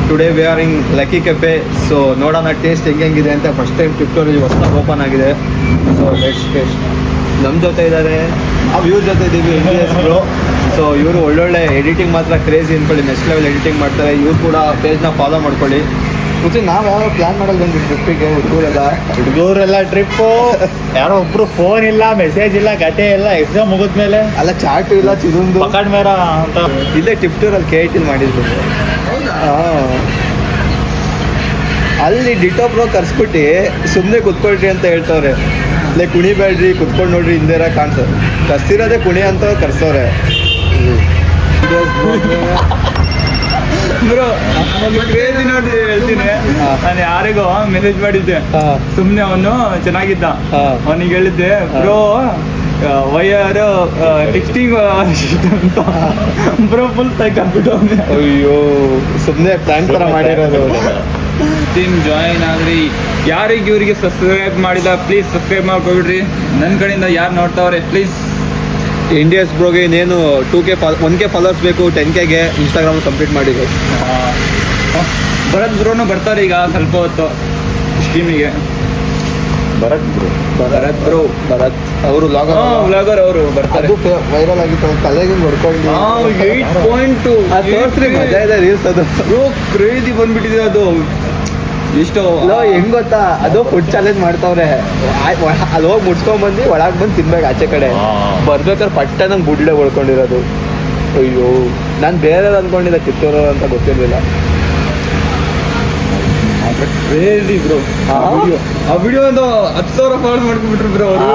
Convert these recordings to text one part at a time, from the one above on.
Today we are in lucky cafe. So ನೋಡೋಣ taste ಹೆಂಗಿದೆ ಅಂತ. ಫಸ್ಟ್ ಟೈಮ್ ಟಿಪ್ಟೋರ್ ಹೊಸದಾಗಿ ಓಪನ್ ಆಗಿದೆ. So let's taste. ನಮ್ಮ ಜೊತೆ ಇದ್ದಾರೆ, ನಾವು ಇವ್ರ ಜೊತೆ ಇದ್ದೀವಿ, NDS ಬ್ರೋ. ಸೊ ಇವರು ಒಳ್ಳೊಳ್ಳೆ ಎಡಿಟಿಂಗ್ ಮಾತ್ರ ಕ್ರೇಜಿ ಅಂದ್ಕೊಳ್ಳಿ, ನೆಕ್ಸ್ಟ್ ಲೆವೆಲ್ ಎಡಿಟಿಂಗ್ ಮಾಡ್ತಾರೆ. ಇವ್ರು ಕೂಡ ಪೇಜ್ನ ಫಾಲೋ ಮಾಡ್ಕೊಳ್ಳಿ. ಮತ್ತೆ ನಾವು ಯಾವ ಪ್ಲ್ಯಾನ್ ಮಾಡೋದು ಬಂದು ಟ್ರಿಪ್ಪಿಗೆ ಹುಡುಗರೆಲ್ಲ ಟ್ರಿಪ್ಪು, ಯಾರೋ ಒಬ್ರು ಫೋನ್ ಇಲ್ಲ, ಮೆಸೇಜ್ ಇಲ್ಲ, ಕತೆ ಇಲ್ಲ. ಎಕ್ಸಾಮ್ ಮುಗಿದ್ಮೇಲೆ ಅಲ್ಲ ಚಾಟು ಇಲ್ಲ, ಚಿದೊಂದು ಪಕಡ್ ಮೇರ ಅಂತ ಇಲ್ಲೇ ಟಿಪ್ಟೂರಲ್ಲಿ KIT ಮಾಡಿದ್ರು. ಅಲ್ಲಿ ಡಿಟೋ ಬ್ರೋ ಕರ್ಸ್ಬಿಟ್ಟು ಸುಮ್ಮನೆ ಕುತ್ಕೊಳ್ರಿ ಅಂತ ಹೇಳ್ತವ್ರೆ. ಲೈಕ್ ಕುಣಿಬೇಡ್ರಿ, ಕುತ್ಕೊಂಡು ನೋಡ್ರಿ, ಹಿಂದೆರ ಕಾಣಿಸೋದು. ಕರ್ಸಿರೋದೇ ಕುಣಿ ಅಂತ ಕರ್ಸವ್ರೆ. ಬ್ರೋ ಕ್ರೇಜಿ ನೋಡಿ ಹೇಳ್ತೀನಿ. ನಾನು ಯಾರಿಗೋ ಮೆಸೇಜ್ ಮಾಡಿದ್ದೆ, ಸುಮ್ಮನೆ ಅವನು ಚೆನ್ನಾಗಿದ್ದ. ಅವನಿಗೆ ಹೇಳಿದ್ದೆ, ಬ್ರೋ ವೈಯರ್ ಟೆಕ್ಸ್ಟಿಂಗ್ ಅಂತ. ಬ್ರೋ ಫುಲ್ ಸೈಕ್ ಆಗ್ಬಿಟ್ಟು ಅಯ್ಯೋ, ಸುಮ್ಮನೆ ಪ್ಲಾನ್ ಥರ ಮಾಡಿರೋದು. ಟೀಮ್ ಜಾಯಿನ್ ಆಗ್ರಿ. ಯಾರಿಗೆ ಇವರಿಗೆ ಸಬ್ಸ್ಕ್ರೈಬ್ ಮಾಡಿಲ್ಲ ಪ್ಲೀಸ್ ಸಬ್ಸ್ಕ್ರೈಬ್ ಮಾಡ್ಕೊಬಿಡ್ರಿ. ನನ್ನ ಕಡೆಯಿಂದ ಯಾರು ನೋಡ್ತಾವ್ರೆ ಪ್ಲೀಸ್. NDS ಬ್ರೋಗೆ ಇನ್ನೇನು 1K ಫಾಲೋವರ್ಸ್ ಬೇಕು, 10Kಗೆ ಇನ್ಸ್ಟಾಗ್ರಾಮ್ ಕಂಪ್ಲೀಟ್ ಮಾಡಿದ್ರು. ಭರತ್ ಬ್ರೋನು ಬರ್ತಾರೆ ಈಗ ಸ್ವಲ್ಪ ಹೊತ್ತು ಸ್ಟ್ರೀಮಿಗೆ. ಭರತ್ ಅವರು ವ್ಲಾಗರ್ ಅವರು ಬರ್ತಾರೆ. ವೈರಲ್ ಆಗಿತ್ತು, ತಲೆಗೆ ಹೊಡ್ಕೊಂಡು 8.2 ಮಜಾ ಇದೆ ರೀಲ್ಸ್. ಅದು ಬ್ರೋ ಕ್ರೇಜಿ ಬಂದ್ಬಿಟ್ಟಿದೆ ಅದು. ಎಷ್ಟು ಹೆಂಗ್ ಗೊತ್ತಾ, ಅದು ಫುಡ್ ಚಾಲೆಂಜ್ ಮಾಡ್ತಾವ್ರೆ. ಅಲ್ಲಿ ಹೋಗಿ ಮುಡ್ಸ್ಕೊಂಡ್ಬಂದು ಒಳಗೆ ಬಂದು ತಿನ್ಬೇಕು. ಆಚೆ ಕಡೆ ಬರ್ಬೇಕಾದ್ರೆ ಪಟ್ಟ ನಂಗೆ ಬುಡ್ಲೆ ಹೊಡ್ಕೊಂಡಿರೋದು. ಅಯ್ಯೋ, ನಾನು ಬೇರೆ ಅಂದ್ಕೊಂಡಿದ್ದೆ, ಕಿತ್ತೂರು ಅಂತ ಗೊತ್ತಿರಲಿಲ್ಲ. Crazy bro. ಆ ವಿಡಿಯೋ ಒಂದು 10,000 ಫಾಲೋವರ್ಸ್ ಮಾಡ್ಕೊಂಡ್ಬಿಟ್ರು ಬ್ರೋ ಅವರು.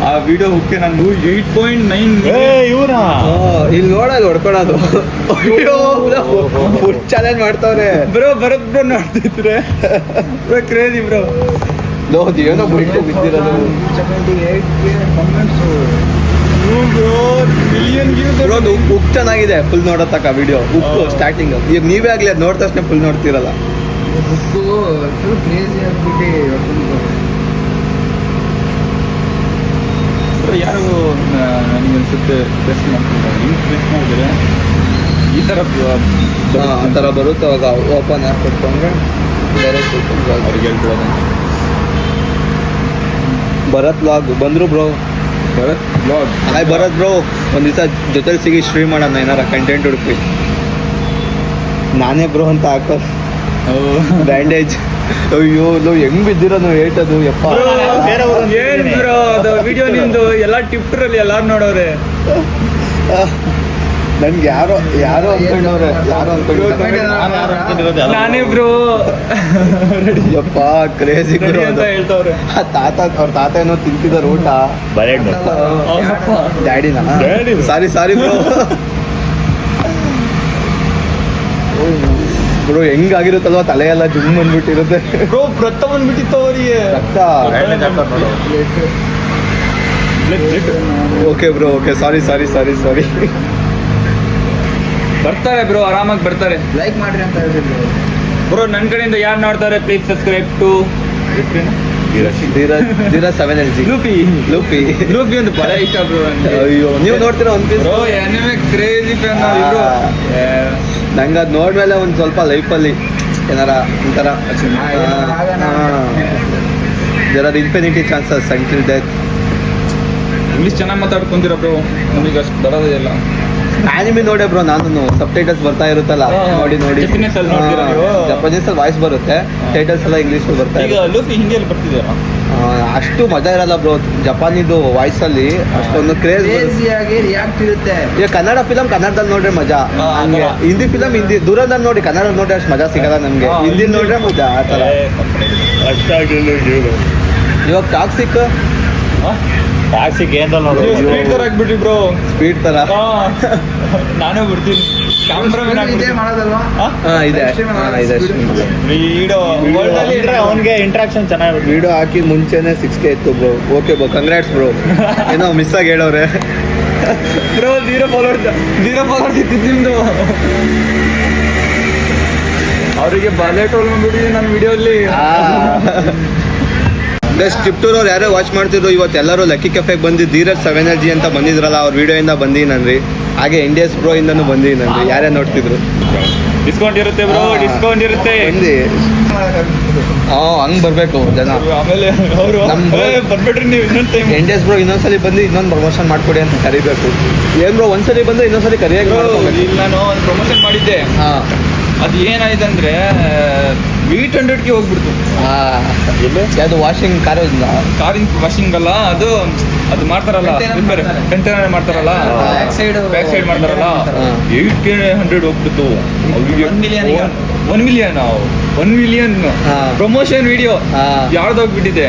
ಆ ವಿಡಿಯೋ ಹುಕ್ಕೆ ನಂಗೆ 8.9 ಇವರ ಇಲ್ಲಿ ನೋಡೋದು ಹೊಡ್ಕೊಳೋದು. ಫುಡ್ ಚಾಲೆಂಜ್ ಮಾಡ್ತಾವ್ರೆ ಬ್ರೋ. ಭರತ್ ಬ್ರೋ ನೋಡ್ತಿದ್ರೆ ಬ್ರೋ ಕ್ರೇಜಿ ಬ್ರೋ. ಏನೋ ಬಿಟ್ಟು ಬಿದ್ದಿರೋದು. ಅದು ಉಕ್ ಚೆನ್ನಾಗಿದೆ, ಫುಲ್ ನೋಡೋ ತಕ್ಕ ವಿಡಿಯೋ. ಉಕ್ಕು ಸ್ಟಾರ್ಟಿಂಗ್ ಈಗ ನೀವೇ ಆಗಲಿ ಅದು ನೋಡಿದ ತಕ್ಷಣ ಫುಲ್ ನೋಡ್ತಿರಲ್ಲ. ಯಾರು ನನಗೆ ಅನ್ಸುತ್ತೆ ಪ್ರೆಸ್ ಮಾಡಿದ್ರೆ ಈ ಥರ ಆ ಥರ ಬರುತ್ತೆ. ಅವಾಗ ಓಪನ್ ಆಗಿ ಕೊಟ್ಕೊಂಡ್ರೆ ಅವ್ರಿಗೆ ಹೇಳ್ಬಿಡೋದು. ಭರತ್ ವ್ಲಾಗ್ ಬಂದರು bro. Bharat blog Bharat bro, ಒಂದು ದಿವಸ ಜೊತೆಲಿ ಸಿಗಿ ಸ್ಟ್ರೀಮ್ ಮಾಡೋಣ, ಏನಾರ ಕಂಟೆಂಟ್ ಹುಡುಕಿ. ನಾನೇ ಬ್ರೋ ಅಂತ ಹಾಕೋದು ಬ್ಯಾಂಡೇಜ್. ಅಯ್ಯೋ, ಹೆಂಗ್ ಬಿದ್ದಿರೋ ನಾವು ಹೇಳ್ತದು. ಯಪ್ಪ ಏನ್ ಬ್ರೋ ಅದು ವಿಡಿಯೋ ನಿಂದು ಎಲ್ಲ ಟಿಪ್ಟರಲ್ಲಿ ಎಲ್ಲಾರು ನೋಡೋರೆ. ನನ್ಗೆ ಯಾರೋ ಅನ್ಕೊಂಡವ್ರೆ, ನಾನೇ ಬ್ರೋ ಯಪ್ಪ ಕ್ರೇಜಿ ಬ್ರೋ ಅಂತ ಹೇಳ್ತವ್ರೆ. ಅವ್ರ ತಾತ ಏನೋ ತಿಂತಿದಾರ ಊಟ. ಡ್ಯಾಡಿನಾ? ಸಾರಿ ಬ್ರೋ. ಬ್ರೋ ಹೆಂಗಾಗಿರುತ್ತಲ್ವ, ತಲೆ ಎಲ್ಲ ಜುಮ್ ಬಂದ್ಬಿಟ್ಟಿರುತ್ತೆ ಬ್ರೋ. ರಕ್ತ ಬಂದ್ಬಿಟ್ಟಿತ್ತು ಅವರಿಗೆ. ರಕ್ತ. Okay bro, okay. ಸಾರಿ ಬರ್ತಾರೆ ಬ್ರೋ, ಆರಾಮಾಗಿ ಬರ್ತಾರೆ. ಲೈಕ್ ಮಾಡ್ರಿ ಅಂತ ಹೇಳಿದ್ರು ಬ್ರೋ. ನನ್ನ ಕಡೆಯಿಂದ ಯಾರು ನೋಡ್ತಾರೆ please subscribe to Dheeraj Luffy ಒಂದು ಬಹಳ ಇಷ್ಟ ಬ್ರೋ. ಅಯ್ಯೋ, ನೀವು ನೋಡ್ತೀರಾ ಒಂದು piece? Bro anime crazy fan ಇಬ್ರು. ನಂಗೆ ಅದು ನೋಡ್ಮೇಲೆ ಒಂದು ಸ್ವಲ್ಪ ಲೈಫಲ್ಲಿ ಏನಾರ ಒಂಥರ there are infinity chances until death. English ಚೆನ್ನಾಗಿ ಮಾತಾಡ್ಕೊಂತೀರ ಬ್ರೋ, ನಮಗೆ ಅಷ್ಟು ಬರೋದೇ ಇಲ್ಲ. ಆನಿಮಿ ನೋಡೆ ಬ್ರೋ, ನಾನು ಸಬ್ ಟೈಟಲ್ಸ್ ಬರ್ತಾ ಇರುತ್ತಲ್ಲ, ನೋಡಿ Japanese ಅಲ್ಲಿ ನೋಡ್ತೀರಾ ನೀವು? ಜಪಾನೀಸ್ ಅಲ್ಲಿ ವಾಯ್ಸ್ ಬರುತ್ತೆ, ಟೈಟಲ್ಸ್ ಎಲ್ಲ ಇಂಗ್ಲೀಷ್ ಬರ್ತಾ ಈಗ ಲೂಫಿ ಹಿಂದಿಯಲ್ಲಿ ಬರ್ತಿದ್ದೀರಾ? ಅಷ್ಟು ಮಜಾ ಇರಲ್ಲ ಬ್ರೋ ಜಪಾನಿದು ವಾಯ್ಸ್ ಅಲ್ಲಿ. ಅಷ್ಟೊಂದು ಕ್ರೇಜ್ ರಿಯಾಕ್ಟ್ ಇರುತ್ತೆ. ಈಗ ಕನ್ನಡ ಫಿಲಮ್ ಕನ್ನಡದಲ್ಲಿ ನೋಡ್ರೆ ಮಜಾ, ಹಂಗೆ ಹಿಂದಿ ಫಿಲಮ್ ಹಿಂದಿ ದೂರದಲ್ಲಿ ನೋಡಿ, ಕನ್ನಡ ನೋಡ್ರೆ ಅಷ್ಟು ಮಜಾ ಸಿಗಲ್ಲ ನಮ್ಗೆ. ಹಿಂದಿ ನೋಡ್ರೆ ಮಜಾ ಆ ಥರ. ಇವಾಗ ಟಾಕ್ಸಿಕ್ ಏನ್ ನೋಡಿ ಸ್ಪೀಡ್ ತರ ಆಗ್ಬಿಟ್ರಿ ಬ್ರೋ. ಸ್ಪೀಡ್ ತರ ನಾನೇ ಬಿಡ್ತೀನಿ. ಇದೇ ಮಾಡೋದಲ್ವಾ? ಇದೆ ಅವನಿಗೆ ಇಂಟ್ರಾಕ್ಷನ್ ಚೆನ್ನಾಗಿ. ವಿಡಿಯೋ ಹಾಕಿ ಮುಂಚೆನೆ 6K ಇತ್ತು bro. Okay bro, congrats bro. ಏನೋ ಮಿಸ್ ಆಗಿ ಹೇಳೋರೆ ಬ್ರೋ. ಜೀರೋ ಫಾಲೋವರ್ಸ್ ಇತ್ತು ನಿಮ್ದು. ಅವರಿಗೆ ಬಾಲೆ ಟೋಲ್ ಮಾಡ್ಬಿಟ್ಟಿದ್ದೀನಿ ನನ್ನ ವಿಡಿಯೋಲ್ಲಿ. ಸ್ಕ್ರಿಪ್ಟೂರ್ ಅವ್ರು ಯಾರೋ ವಾಚ್ ಮಾಡ್ತಿದ್ರು, ಇವತ್ತು ಎಲ್ಲರೂ ಲಕ್ಕಿ ಕೆಫೆಗೆ ಬಂದು ಧೀರಜ್ 7 Energy ಅಂತ ಬಂದಿದ್ರಲ್ಲ, ಅವ್ರ ವಿಡಿಯೋಯಿಂದ ಬಂದಿದ್ದೀನನ್ರಿ. ಹಾಗೆ ಇಂಡಿಯಸ್ ಬ್ರೋ ಇಂದನೂ ಬಂದಿದ್ದೀನಿ ನಾನು, ಯಾರ್ಯಾರು ನೋಡ್ತಿದ್ರು ಡಿಸ್ಕೌಂಟ್ ಇರುತ್ತೆ ಬ್ರೋ, ಡಿಸ್ಕೌಂಟ್ ಇರುತ್ತೆ. ಬಂದು ಹಂಗೆ ಬರಬೇಕು ಜನ. ಆಮೇಲೆ ಅವರು ನಮ್ಮ ಬಂದ್ಬಿಟ್ರಿ ನೀವು ಇನ್ನೊಂದು ಟೈಮ್. ಇಂಡಿಯಸ್ ಬ್ರೋ ಇನ್ನೊಂದ್ಸಲಿ ಬಂದು ಇನ್ನೊಂದು ಪ್ರಮೋಷನ್ ಮಾಡ್ಕೊಡಿ ಅಂತ ಕರಿಬೇಕು. ಏನು ಬ್ರೋ ಒಂದ್ಸಲಿ ಬಂದು ಇನ್ನೊಂದ್ಸಲಿ ಕರಿಯಾಗಿ ಮಾಡ್ಕೋಬೇಕು. ಇಲ್ಲಿ ನಾನು ಒಂದು ಪ್ರಮೋಷನ್ ಮಾಡಿದ್ದೆ, ಹಾಂ ಅದು ಏನಾಯ್ತು ಅಂದರೆ 800ಗೆ ಹೋಗ್ಬಿಡ್ತು. ಯಾವುದು ವಾಷಿಂಗ್ ಕಾರಿಂದ ಕಾರಿನ ವಾಷಿಂಗ್ ಅಲ್ಲ, ಅದು ಮಾಡ್ತಾರಲ್ಲ ಕಂಟೈನರ್ ಮಾಡ್ತಾರಲ್ಲ, Back side ಮಾಡ್ತಾರಲ್ಲ, ಮಾಡ್ತಾರೆ. 800 ಹೋಗ್ಬಿಡ್ತು. ಅವ್ರಿಗೆ 1 million ಈಗ. 1 ಮಿಲಿಯನ್ ಹಾ. ಪ್ರಮೋಷನ್ ವಿಡಿಯೋ ಹಾ. ಯಾರ್ದೋಗ್ಬಿಟ್ಟಿದೆ.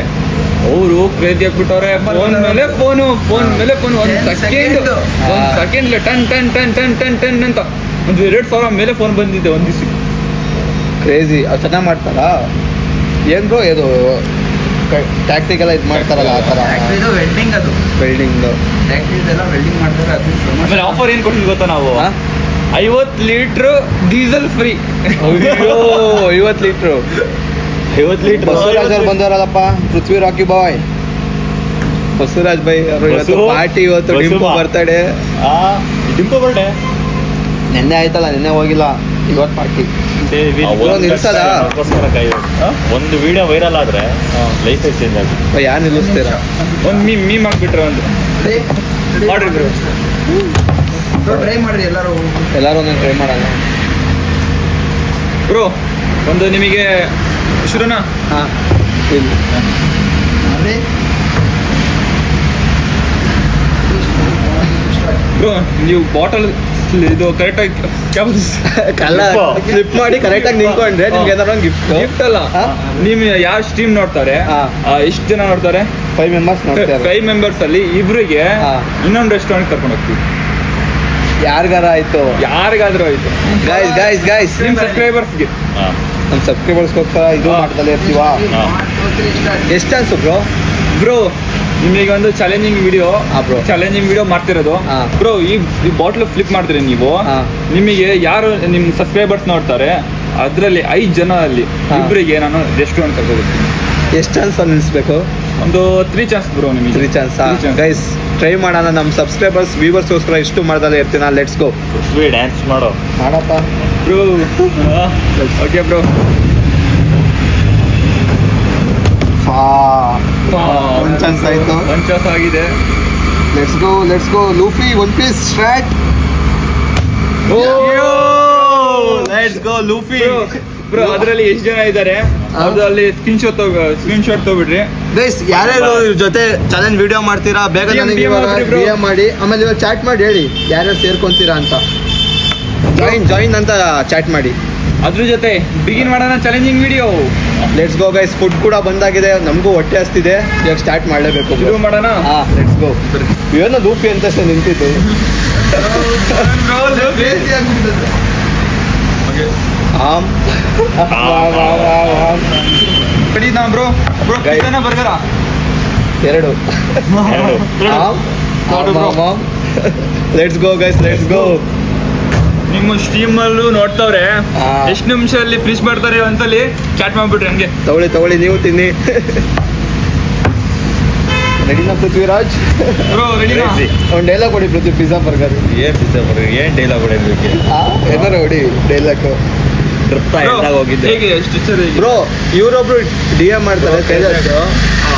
ಅವರು ಕ್ರೇಜಿ ಆಗ್ಬಿಟ್ಟವ್ರೆ. ಫೋನ್ ಮೇಲೆ ಫೋನ್ ಒಂದು 10 ಸೆಕೆಂಡ್ second. ಒಂದು ಸೆಕೆಂಡ್ ಟನ್ ಅಂತ ಒಂದು 2,000 ಮೇಲೆ ಫೋನ್ ಬಂದಿದೆ ಒಂದು ದಿವಸ. ಕ್ರೇಜಿ. ಅದು ಚೆನ್ನಾಗಿ ಮಾಡ್ತಾರಾ? ಏನು ಬ್ರೋ ಇದು ಟ್ಯಾಕ್ಟಿಗೆಲ್ಲ ಇದು ಮಾಡ್ತಾರಲ್ಲ ಆ ಥರ ಇದು ವೆಲ್ಡಿಂಗ್, ಅದು ಬಿಲ್ಡಿಂಗ್ದು. ಟ್ಯಾಕ್ಟ್ರಿದೆಲ್ಲ ವೆಲ್ಡಿಂಗ್ ಮಾಡ್ತಾರೆ. ಅದು ಆಮೇಲೆ promotion. ಆಫರ್ ಏನು ಕೊಟ್ಟಿದ್ವಿ ಗೊತ್ತಾ ನಾವು? ಹಾ? 50 ಲೀಟ್ರ್ ಡೀಸೆಲ್ ಫ್ರೀ. ಅಯ್ಯೋ 50 ಲೀಟ್ರು. 50 ಲೀಟ್ರ್ ಬಸವರಾಜ್ ಅವ್ರು ಬಂದವರಲ್ಲಪ್ಪ, ಪೃಥ್ವಿ ರಾಕಿ ಬಾಯ್ ಬಸವರಾಜ್ ಬೈ ಅವರು ಇವತ್ತು ಬಸು? ಪಾರ್ಟಿ, ಇವತ್ತು ಬಸು ಡಿಂಪು ಬಾ. ಬರ್ತಡೆ. ಡಿಂಪು ಬರ್ಡೆ ನೆನ್ನೆ ಆಯ್ತಲ್ಲ, ನೆನ್ನೆ ಹೋಗಿಲ್ಲ, ಇವತ್ತು ಪಾರ್ಟಿ. ನಿಲ್ಸದಾ? ಒಂದು ವಿಡಿಯೋ ವೈರಲ್ ಆದ್ರೆ ಲೈಫ್ ಚೇಂಜ್ ಆಗುತ್ತೆ. ಯಾರು ನಿಲ್ಲಿಸ್ತೀರಾ? ಒಂದು ಮೀಮ್ ಹಾಕ್ಬಿಟ್ರೆ ಒಂದು Ready? ಮಾಡ್ರಿ bro. ಟ್ರೈ ಮಾಡ್ರಿ ಎಲ್ಲರೂ. ಎಲ್ಲರೂ ಒಂದೊಂದು ಟ್ರೈ ಮಾಡೋಣ. ಬ್ರೋ ಒಂದು ನಿಮಗೆ ಶುರುನಾ? ಹಾಂ ಇಲ್ಲಿ Ready? ಬ್ರೋ ನೀವು ಬಾಟಲ್ ಇದು ಕರೆಕ್ಟಾಗಿ ಕಲ್ಲ ಫ್ಲಿಪ್ ಮಾಡಿ ಕರೆಕ್ಟಾಗಿ ನಿಂತ್ಕೊಂಡ್ರೆ ನಿಮ್ಗೆ ಏನಾದ್ರು ಒಂದು ಗಿಫ್ಟ್. ಗಿಫ್ಟ್ ಅಲ್ಲ, ಹಾ? ನೀವು ಯಾರು ಸ್ಟ್ರೀಮ್ ನೋಡ್ತಾರೆ, ಹಾ. ಎಷ್ಟು ಜನ ನೋಡ್ತಾರೆ? 5 ಮೆಂಬರ್ಸ್ ನೋಡ್ತಾರೆ. 5 ಮೆಂಬರ್ಸ್ ಅಲ್ಲಿ ಇಬ್ರಿಗೆ ಹಾ. ಇನ್ನೊಂದು ರೆಸ್ಟೋರೆಂಟ್ ಕರ್ಕೊಂಡು ಹೋಗ್ತೀವಿ. ಯಾರಿಗಾರ ಆಯ್ತು, ಯಾರಿಗಾದ್ರೂ ಆಯ್ತು. ಗೈಸ್ ನಿಮ್ಮ ಸಬ್ಸ್ಕ್ರೈಬರ್ಸ್ಗೆ. ನಮ್ಮ ಸಬ್ಸ್ಕ್ರೈಬರ್ಸ್ಗೋಸ್ಕರ ಇದು ಮಾಡ್ತಲೇ ಇರ್ತೀವಾ? 1, 2, 3 start. ಎಷ್ಟು ಅನ್ಸು ಬ್ರೋ? ಬ್ರೋ ನಿಮಗೆ ಒಂದು ಚಾಲೆಂಜಿಂಗ್ ವಿಡಿಯೋ, ಹಾ, bro. ಚಾಲೆಂಜಿಂಗ್ ವಿಡಿಯೋ ಮಾಡ್ತಿರೋದು. ಹಾ. ಬ್ರೋ ಈ ಬಾಟ್ಲ್ ಫ್ಲಿಪ್ ಮಾಡ್ತೀರಿ ನೀವು, ಹಾ. ನಿಮಗೆ ಯಾರು ನಿಮ್ಮ ಸಬ್ಸ್ಕ್ರೈಬರ್ಸ್ ನೋಡ್ತಾರೆ ಅದರಲ್ಲಿ 5 ಜನ ಅಲ್ಲಿ ಹಾ. ಇಬ್ಬರಿಗೆ ನಾನು ರೆಸ್ಟೋರೆಂಟ್ ಕರ್ಕೋಬೇಕು. ಎಷ್ಟು ಚಾನ್ಸ್ ನಿಲ್ಲಿಸ್ಬೇಕು? ಒಂದು 3 ಚಾನ್ಸ್ ಬ್ರೋ ನಿಮಗೆ. 3 ಚಾನ್ಸ್. 3 chance. ಗೈಸ್ ಟ್ರೈ ಮಾಡೋಣ. ನಮ್ಮ ಸಬ್ಸ್ಕ್ರೈಬರ್ಸ್ ವ್ಯೂವರ್ಸ್ಗೋಸ್ಕರ ಇಷ್ಟು ಮಾಡ್ದಲ್ಲೇ ಇರ್ತೀನಿ. ಲೆಟ್ಸ್ ಗೋ ಡ್ಯಾನ್ಸ್ ಮಾಡೋ ಮಾಡಪ್ಪ. Bro okay bro. ಒಂದು ಚಾನ್ಸ್ ಆಯಿತು. ಒಂದು ಚಾನ್ಸ್ ಆಗಿದೆ. Let's go Luffy 1 piece strat. Let's go Luffy. Bro ಅದರಲ್ಲಿ ಎಷ್ಟು ಜನ ಇದ್ದಾರೆ ಅದ್ರಲ್ಲಿ ಸ್ಕ್ರೀನ್ ಶಾಟ್ ತಗೊಬಿಡ್ರಿ. ಗೈಸ್ ಯಾರ್ಯಾರು ಇವ್ರ ಜೊತೆ ಚಾಲೆಂಜ್ ವಿಡಿಯೋ ಮಾಡ್ತೀರಾ ಬೇಗ DM ನನಗೆ ಇವಾಗ ಮಾಡ್ರಿ bro. DM ಮಾಡಿ, ಆಮೇಲೆ ಇವಾಗ ಚಾಟ್ ಮಾಡಿ ಹೇಳಿ ಯಾರ್ಯಾರು ಸೇರ್ಕೊಂತೀರಾ ಅಂತ. ಜಾಯಿನ್ ಅಂತ ಚಾಟ್ ಮಾಡಿ. ಅದ್ರ ಜೊತೆ ಬಿಗಿನ್ ಮಾಡೋಣ challenging video. Let's go guys. Food ಕೂಡ ಬಂದಾಗಿದೆ, ನಮಗೂ ಹೊಟ್ಟೆ ಹಸ್ತಿದೆ, ಇವಾಗ ಸ್ಟಾರ್ಟ್ ಮಾಡಲೇಬೇಕು. ಶುರು ಮಾಡೋಣ. Let's go. ಏನೋ ಲೂಫಿ ಅಂತ ನಿಂತಿತ್ತು. Crazy ಆಗ್ಬಿಟ್ಟಿದೆ. ಆಮ್ ಕಡಿನಾ ಬ್ರೋ? Bro Guys. ಪಿಜ್ಜಾನ ಬರ್ಗರಾ? 2 ಆಮ್. Let's go guys, let's go. ನಿಮ್ಮ ಸ್ಟ್ರೀಮ್ ಅಲ್ಲೂ ನೋಡ್ತಾವ್ರೆ, ಹಾ. ಎಷ್ಟು ನಿಮಿಷದಲ್ಲಿ ಫಿನಿಶ್ ಮಾಡ್ತಾರೆ ಒಂದ್ಸಲಿ ಚಾಟ್ ಮಾಡ್ಬಿಟ್ರಿ ಹಂಗೆ. ತಗೊಳ್ಳಿ ನೀವು ತಿನ್ನಿ. ರೆಡಿನಾ ಪೃಥ್ವಿರಾಜ್? ಬ್ರೋ ರೆಡಿನಾ? ಒಂದು ಡೈಲಾಗ್ ಹೊಡಿ ಪೃಥ್ವಿ, ಪಿಜ್ಜಾ ಬರ್ಗರ್. ಏನ್ ಪಿಜ್ಜಾ ಬರ್ಗರ್, ಏನ್ ಡೈಲಾಗ್ ಹೊಡೆಯೋದಕ್ಕೆ ಏನಾರು ಹೊಡಿ ಡೈಲಾಗ್. ಟ್ರಿಪ್ ಎಂದಾಗ ಹೋಗಿದ್ದೆ. ಹೇಗೆ ಸ್ಟಿಚರ್ ಹೇಗೆ? ಬ್ರೋ ಇವರೊಬ್ರು DM ಮಾಡ್ತಾರೆ ತೇಜಸ್,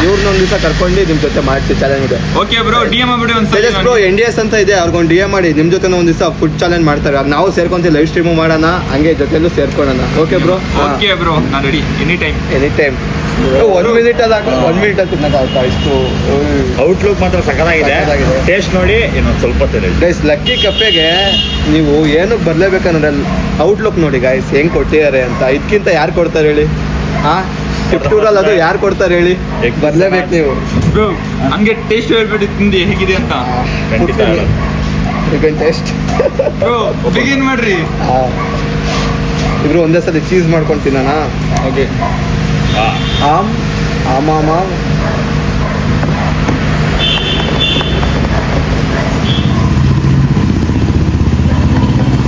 ಇವ್ರನ್ನೊಂದು ದಿವಸ ಕರ್ಕೊಂಡು ನಿಮ್ಮ ಜೊತೆ ಮಾಡ್ತೀವಿ ಚಾಲೆಂಜ್. ಓಕೆ ಬ್ರೋ DM ಮಾಡ್ಬಿಡಿ ತೇಜಸ್ ಬ್ರೋ ಒಂದ್ಸಲಿ. NDS ಅಂತ ಇದೆ, ಅವ್ರಿಗೊಂದು DM ಮಾಡಿ, ನಿಮ್ಮ ಜೊತೆ ಒಂದು ದಿವಸ ಫುಡ್ ಚಾಲೆಂಜ್ ಮಾಡ್ತಾರೆ. ಆಗ ನಾವು ಸೇರ್ಕೊಂತೀವಿ, ಲೈವ್ ಸ್ಟ್ರೀಮು ಮಾಡೋಣ, ಹಂಗೆ ಜೊತೆಲೂ ಸೇರ್ಕೊಳ್ಳೋಣ. Okay bro? ಓಕೆ ಬ್ರೋ ನಾನು ready any time. Any time. 1 minute ಅಲ್ಲ, 1 ಮಿನಿಟ್ ಅಂತ ತಿನ್ನೋಕ್ಕಾಗುತ್ತಾ ಇಷ್ಟು? ಔಟ್ಲುಕ್ ಮಾತ್ರ ಸಖತ್ತಾಗಿದೆ. ಸಖತ್ತಾಗಿದೆ. ಟೇಸ್ಟ್ ನೋಡಿ ಇನ್ನೊಂದು ಸ್ವಲ್ಪ ತಿನ್ನಿ. ಗೈಸ್ ಲಕ್ಕಿ ಕೆಫೆಗೆ ನೀವು ಏನಕ್ಕೆ ಬರ್ಲೇಬೇಕಂದ್ರೆ ಔಟ್ಲುಕ್ ನೋಡಿ ಗೈಸ್ ಹೆಂಗ್ ಕೊಟ್ಟಿದ್ದಾರೆ ಅಂತ. ಇದಕ್ಕಿಂತ ಯಾರು ಕೊಡ್ತಾರೆ ಹೇಳಿ? ಟಿಪ್ ಟೂರಲ್ಲಿ ಅದು ಯಾರು ಕೊಡ್ತಾರೆ ಹೇಳಿ? ಬರ್ಲೇಬೇಕು ನೀವು. ಬ್ರೋ ಹಂಗೆ ಟೇಸ್ಟ್ ಹೇಳ್ಬಿಟ್ಟು ತಿಂದು ಹೇಗಿದೆ ಅಂತ. ಖಂಡಿತ ಟೇಸ್ಟ್. ಬ್ರೋ ಬಿಗಿನ್ ಮಾಡ್ರಿ. ಇಬ್ರು ಒಂದೇ ಸಲ ಚೀಸ್ ಮಾಡ್ಕೊಂಡು ತಿನ್ನೋಣ. Okay am am am am.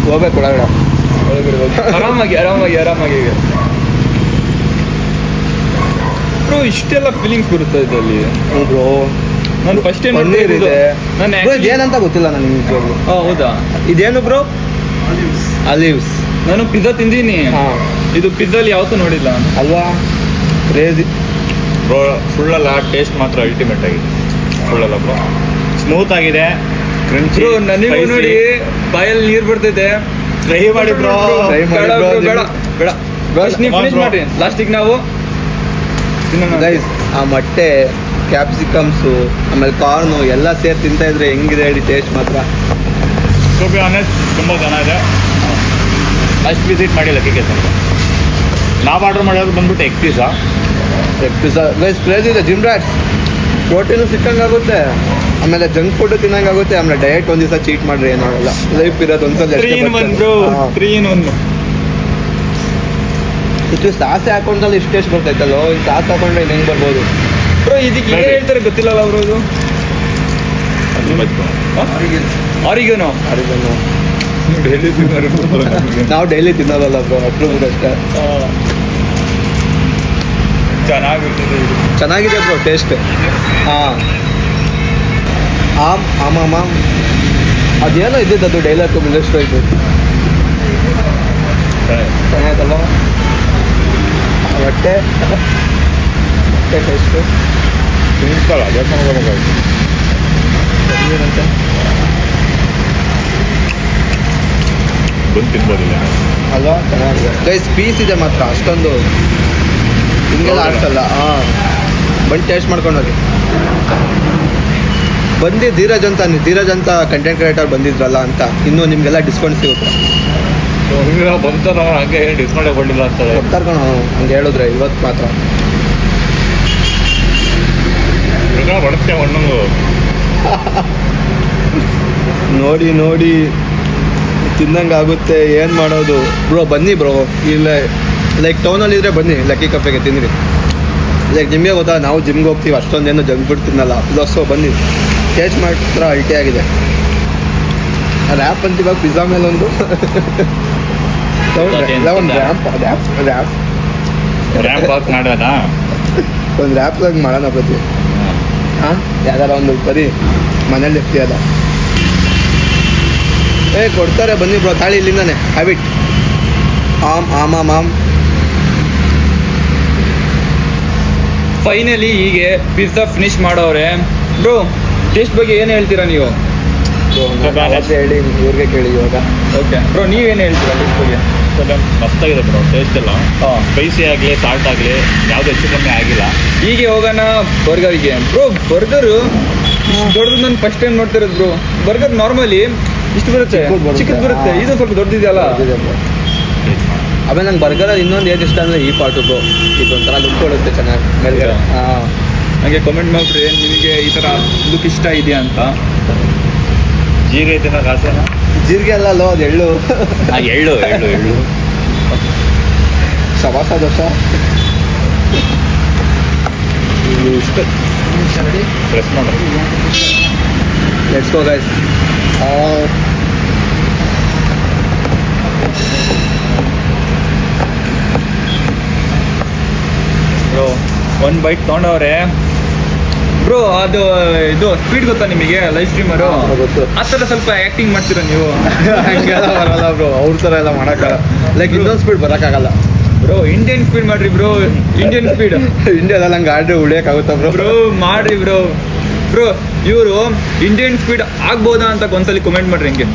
ಹೋಗ್ಬೇಕು ಒಳಗಡೆ. ಆರಾಮಾಗಿ ಬ್ರೋ ಇಷ್ಟೆಲ್ಲ ಫೀಲಿಂಗ್ಸ್ ಬರುತ್ತೆ ಇದರಲ್ಲಿ. ಬ್ರೋ ನಾನು ಫಸ್ಟ್ ಟೈಮ್ ಪನ್ನೀರ್ ಇದೆ ನಾನು Bro, ಇದೇನಂತ ಗೊತ್ತಿಲ್ಲ ನನಗೆ ನಿಜವಾಗ್ಲೂ. ಹೌದಾ ಇದೇನು ಬ್ರೋ? ಅಲಿವ್ಸ್ ನಾನು ಪಿಜ್ಜಾ ತಿಂದೀನಿ. ಇದು ಪಿಜ್ಜಾಲಿ ಯಾವತ್ತೂ ನೋಡಿಲ್ಲ ನಾನು. ಅಲ್ವಾ? ಕ್ರೇಜಿ. ಬ್ರೋ ಸುಳ್ಳಲ್ಲ, ಟೇಸ್ಟ್ ಮಾತ್ರ ಅಲ್ಟಿಮೇಟ್ ಆಗಿದೆ. ಸುಳ್ಳಲ್ಲ ಬ್ರೋ, ಸ್ಮೂತ್ ಆಗಿದೆ, ಕ್ರಂಚಿ. ಬ್ರೋ ನನಗೂ ನೋಡಿ ಬಾಯಲ್ಲಿ ನೀರು ಬರ್ತೈತೆ. ಟ್ರೈ ಮಾಡಿ ಬ್ರೋ. Try ಮಾಡಿ ಬೇಡ bro, bro, ಬೇಡ ಬೇಡ ಫಸ್ಟ್ ನೀವು Come on ಫಿನಿಶ್ bro. ಮಾಡ್ರಿ, ಲಾಸ್ಟಿಗೆ ನಾವು ತಿನ್ನೋಣ. ಗೈಸ್, ಆ ಮೊಟ್ಟೆ, ಕ್ಯಾಪ್ಸಿಕಮ್ಸು, ಆಮೇಲೆ ಕಾರ್ನು ಎಲ್ಲ ಸೇರಿ ತಿಂತಾ ಇದ್ರೆ ಹೆಂಗಿದೆ ಹೇಳಿ ಟೇಸ್ಟ್ ಮಾತ್ರ. ಟು ಬಿ ಆನೆಸ್ಟ್ ತುಂಬ ಚೆನ್ನಾಗಿದೆ. ಫಸ್ಟ್ ವಿಸಿಟ್ ಮಾಡಿ ಲಕ್ಕಿ ಕೆಫೆ. ನಾವು ಆರ್ಡರ್ ಮಾಡೋದು ಬಂದ್ಬಿಟ್ಟು ಎಗ್ ಪಿಜ್ಜಾ. ಗೈಸ್ ಕ್ರೇಜಿ ಇದೆ. ಜಿಮ್ ರ್ಯಾಟ್ಸ್, ಪ್ರೋಟೀನು ಸಿಕ್ಕಂಗಾಗುತ್ತೆ, ಆಮೇಲೆ ಜಂಕ್ ಫುಡ್ ತಿನ್ನಂಗಾಗುತ್ತೆ, ಆಮೇಲೆ ಡಯಟ್ ಒಂದು ದಿವಸ ಚೀಟ್ ಮಾಡ್ರಿ, ಏನಾಗಲ್ಲ. ಲೈಫ್ ಇರೋದು ಒಂದ್ಸಲ 3 in 1 ಬ್ರೋ, 3 in 1. ಇದು ಸಾಸೆ ಹಾಕೊಂಡ್ರಲ್ಲಿ ಇಷ್ಟು ಟೇಸ್ಟ್ ಬರ್ತೈತಲ್ಲೋ, ಈ ಸಾಸ್ ಹಾಕೊಂಡ್ರೆ ಇನ್ನು ಹೆಂಗೆ ಬರ್ಬೋದು? ಬ್ರೋ ಇದಕ್ಕೆ ಏನು ಹೇಳ್ತಾರೆ ಗೊತ್ತಿಲ್ಲಲ್ಲ ಬ್ರೋ ಇದು. ಆರಿಗೇನೋ ಅರಿಗನ್ನು ನಾವು ಡೈಲಿ ತಿನ್ನೋದಲ್ಲ ಬ್ರೋ, ಅಪ್ರೂವ್ಡ್ ಅಷ್ಟೇ. ಚೆನ್ನಾಗಿರ್ತದೆ ಇದು. ಚೆನ್ನಾಗಿದೆ ಬ್ರೋ ಟೇಸ್ಟ್. ಹಾಂ, ಆಮಾಮ್ ಅದೇನೋ ಇದ್ದಿದ್ದು, ಅದು ಡೈಲಾಗ್ ಮಿನಿಸ್ಟ್ರ್ ಇದು ಚೆನ್ನಾಗಿತ್ತಲ್ಲ ಹೊಟ್ಟೆ ಟೇಸ್ಟು ತಿನ್ನಿಸ್ತಾಳ ಅದೇ ಮಾಡ್ಕೋಬೇಕಾಯ್ತು. ಏನಂತೆ ಬಂದು ತಿನ್ಬೋದಿಲ್ಲ. ಅಲ್ವಾ? ಚೆನ್ನಾಗಿದೆ ಗೈಸ್. ಪೀಸ್ ಇದೆ ಮಾತ್ರ, ಅಷ್ಟೊಂದು ಹಿಂಗೆಲ್ಲ ಆಡ್ಸಲ್ಲ. ಹಾಂ, ಬಂದು ಟೇಸ್ಟ್ ಮಾಡ್ಕೊಂಡು ಹೋಗಿ. ಬಂದು ಧೀರಜ್ ಅಂತ ಕಂಟೆಂಟ್ ಕ್ರಿಯೇಟರ್ ಬಂದಿದ್ರಲ್ಲ ಅಂತ, ಇನ್ನೂ ನಿಮಗೆಲ್ಲ ಡಿಸ್ಕೌಂಟ್ ಸಿಗುತ್ತೆ. ಬಂತ ನಾವು ಹಂಗೆ ಡಿಸ್ಕೌಂಟೇ ಕೊಡಲಿಲ್ಲ ಅಂತಾಳೆ. ಕೊಡ್ತಾರೆ ಕಣ, ಹಂಗೆ ಹೇಳಿದ್ರೆ ಇವತ್ತು ಮಾತ್ರ. ಬಡತ್ತೆ ಒಣ್ಣು ನೋಡಿ ತಿನ್ನಂಗೆ ಆಗುತ್ತೆ, ಏನು ಮಾಡೋದು ಬ್ರೋ? ಬನ್ನಿ ಬ್ರೋ, ಇಲ್ಲ ಲೈಕ್ ಟೌನಲ್ಲಿದ್ದರೆ ಬನ್ನಿ ಲಕ್ಕಿ ಕಫೆಗೆ ತಿನ್ನಿರಿ. ಲೈಕ್ ನಿಮಗೆ ಗೊತ್ತಾ, ನಾವು ಜಿಮ್ಗೆ ಹೋಗ್ತೀವಿ, ಅಷ್ಟೊಂದೇನು ಜಂಕ್ ಫುಡ್ ತಿನ್ನಲ್ಲ. ಸೊ ಬನ್ನಿ, ಟೇಸ್ಟ್ ಮಾತ್ರ ಅಲ್ಟಿ ಆಗಿದೆ. ರ್ಯಾಪ್ ಅಂತ ಇವಾಗ ಪಿಜ್ಜಾ ಮೇಲೆ ಒಂದು ಒಂದು ರ್ಯಾಂಪ್ ವಾಕ್ ಮಾಡೋಣ. ಒಂದು ರ್ಯಾಪ್ದಾಗ ಮಾಡೋಣ ಪ್ರತಿ. ಹಾಂ, ಯಾವ್ದಾರ ಒಂದು ಬರೀ ಮನೇಲಿ ಇರ್ತೀಯಲ್ಲ. ಕೊಡ್ತಾರೆ ಬನ್ನಿ ಬ್ರೋ, ತಾಳಿ ಇಲ್ಲಿಂದಾನೆ. ಹ್ಯಾಬಿಟ್ ಆಮ್ ಫೈನಲಿ ಹೀಗೆ ಪಿಜ್ಜಾ ಫಿನಿಶ್ ಮಾಡೋರೆ. ಬ್ರೋ ಟೇಸ್ಟ್ ಬಗ್ಗೆ ಏನು ಹೇಳ್ತೀರಾ ನೀವು? ಹೇಳಿ, ಇವ್ರಿಗೆ ಕೇಳಿ ಇವಾಗ. ಓಕೆ ಬ್ರೋ, ನೀವೇನು ಹೇಳ್ತೀರಾ ಟೇಸ್ಟ್ ಬಗ್ಗೆ? ಮಸ್ತಾಗಿದೆ ಬ್ರೋ, ಟೇಸ್ಟ್ ಎಲ್ಲ. ಸ್ಪೈಸಿ ಆಗಲಿ ಸಾಲ್ಟ್ ಆಗಲಿ ಯಾವುದು ಹೆಚ್ಚು ಕಮ್ಮಿ ಆಗಿಲ್ಲ. ಹೀಗೆ ಹೋಗೋಣ ಬರ್ಗರ್ಗೆ. ಬ್ರೋ ಬರ್ಗರು ದೊಡ್ಡದು ನಾನು ಫಸ್ಟ್ ಟೈಮ್ ನೋಡ್ತಿರೋದು ಬ್ರೋ. ಬರ್ಗರ್ ನಾರ್ಮಲಿ ಇಷ್ಟು ಬರುತ್ತೆ, ಚಿಕ್ಕದು ಬರುತ್ತೆ, ಇದು ಸ್ವಲ್ಪ ದೊಡ್ಡದಿದೆಯಲ್ಲ. ಆಮೇಲೆ ನಂಗೆ ಬರ್ಗರಲ್ಲಿ ಇನ್ನೊಂದು ಏನು ಇಷ್ಟ ಅಂದರೆ ಈ ಪಾರ್ಟು ಬ್ರೋ, ಇದೊಂಥರ ಲುಕ್ ಕೊಡುತ್ತೆ ಚೆನ್ನಾಗಿ ಮೇಲ್ಗಡೆ. ಹಾಂ, ಹಾಗೆ ಕಮೆಂಟ್ ಮಾಡಿಬಿಟ್ರಿ ನಿಮಗೆ ಈ ಥರ ಲುಕ್ ಇಷ್ಟ ಇದೆಯಾ ಅಂತ. ಜೀರಿಗೆ ಐತೆ ನಾ ಕಾಸೇನ ಜೀರಿಗೆ ಅಲ್ಲೋ, ಅದು ಎಳ್ಳು. ಎಳ್ಳು ಎಳ್ಳು ಎಳ್ಳು ಶವಾಸ ದೋಷ ಇಷ್ಟು. ಪ್ರೆಸ್ ಮಾಡ್ರಿ. Let's go guys. ಬ್ರೋ ಒಂದು ಬೈಟ್ ತೊಗೊಂಡವ್ರೆ ಬ್ರೋ. ಅದು ಇದು ಸ್ಪೀಡ್ ಗೊತ್ತಾ ನಿಮಗೆ? ಲೈವ್ ಸ್ಟ್ರೀಮರು ಗೊತ್ತು. ಆ ಥರ ಸ್ವಲ್ಪ ಆ್ಯಕ್ಟಿಂಗ್ ಮಾಡ್ತೀರಾ ನೀವು? ಹಂಗೆಲ್ಲ ಬರಲ್ಲ ಬ್ರೋ, ಅವ್ರ ಥರ ಎಲ್ಲ ಮಾಡೋಕ್ಕಲ್ಲ. ಲೈಕ್ ಇನ್ನೊಂದು ಸ್ಪೀಡ್ ಬರೋಕ್ಕಾಗಲ್ಲ ಬ್ರೋ. ಇಂಡಿಯನ್ ಸ್ಪೀಡ್ ಮಾಡ್ರಿ ಬ್ರೋ, ಇಂಡಿಯನ್ ಸ್ಪೀಡ್. ಇಂಡಿಯಾದಲ್ಲಿ ಹಂಗೆ ಆಡ್ರೆ ಉಳಿಯೋಕ್ಕಾಗುತ್ತಾ ಬ್ರೋ? ಬ್ರೋ ಮಾಡ್ರಿ ಬ್ರೋ. ಬ್ರೋ ಇವರು ಇಂಡಿಯನ್ ಸ್ಪೀಡ್ ಆಗ್ಬೋದಾ ಅಂತ ಒಂದ್ಸಲಿ ಕಮೆಂಟ್ ಮಾಡ್ರಿ ಹಿಂಗೆ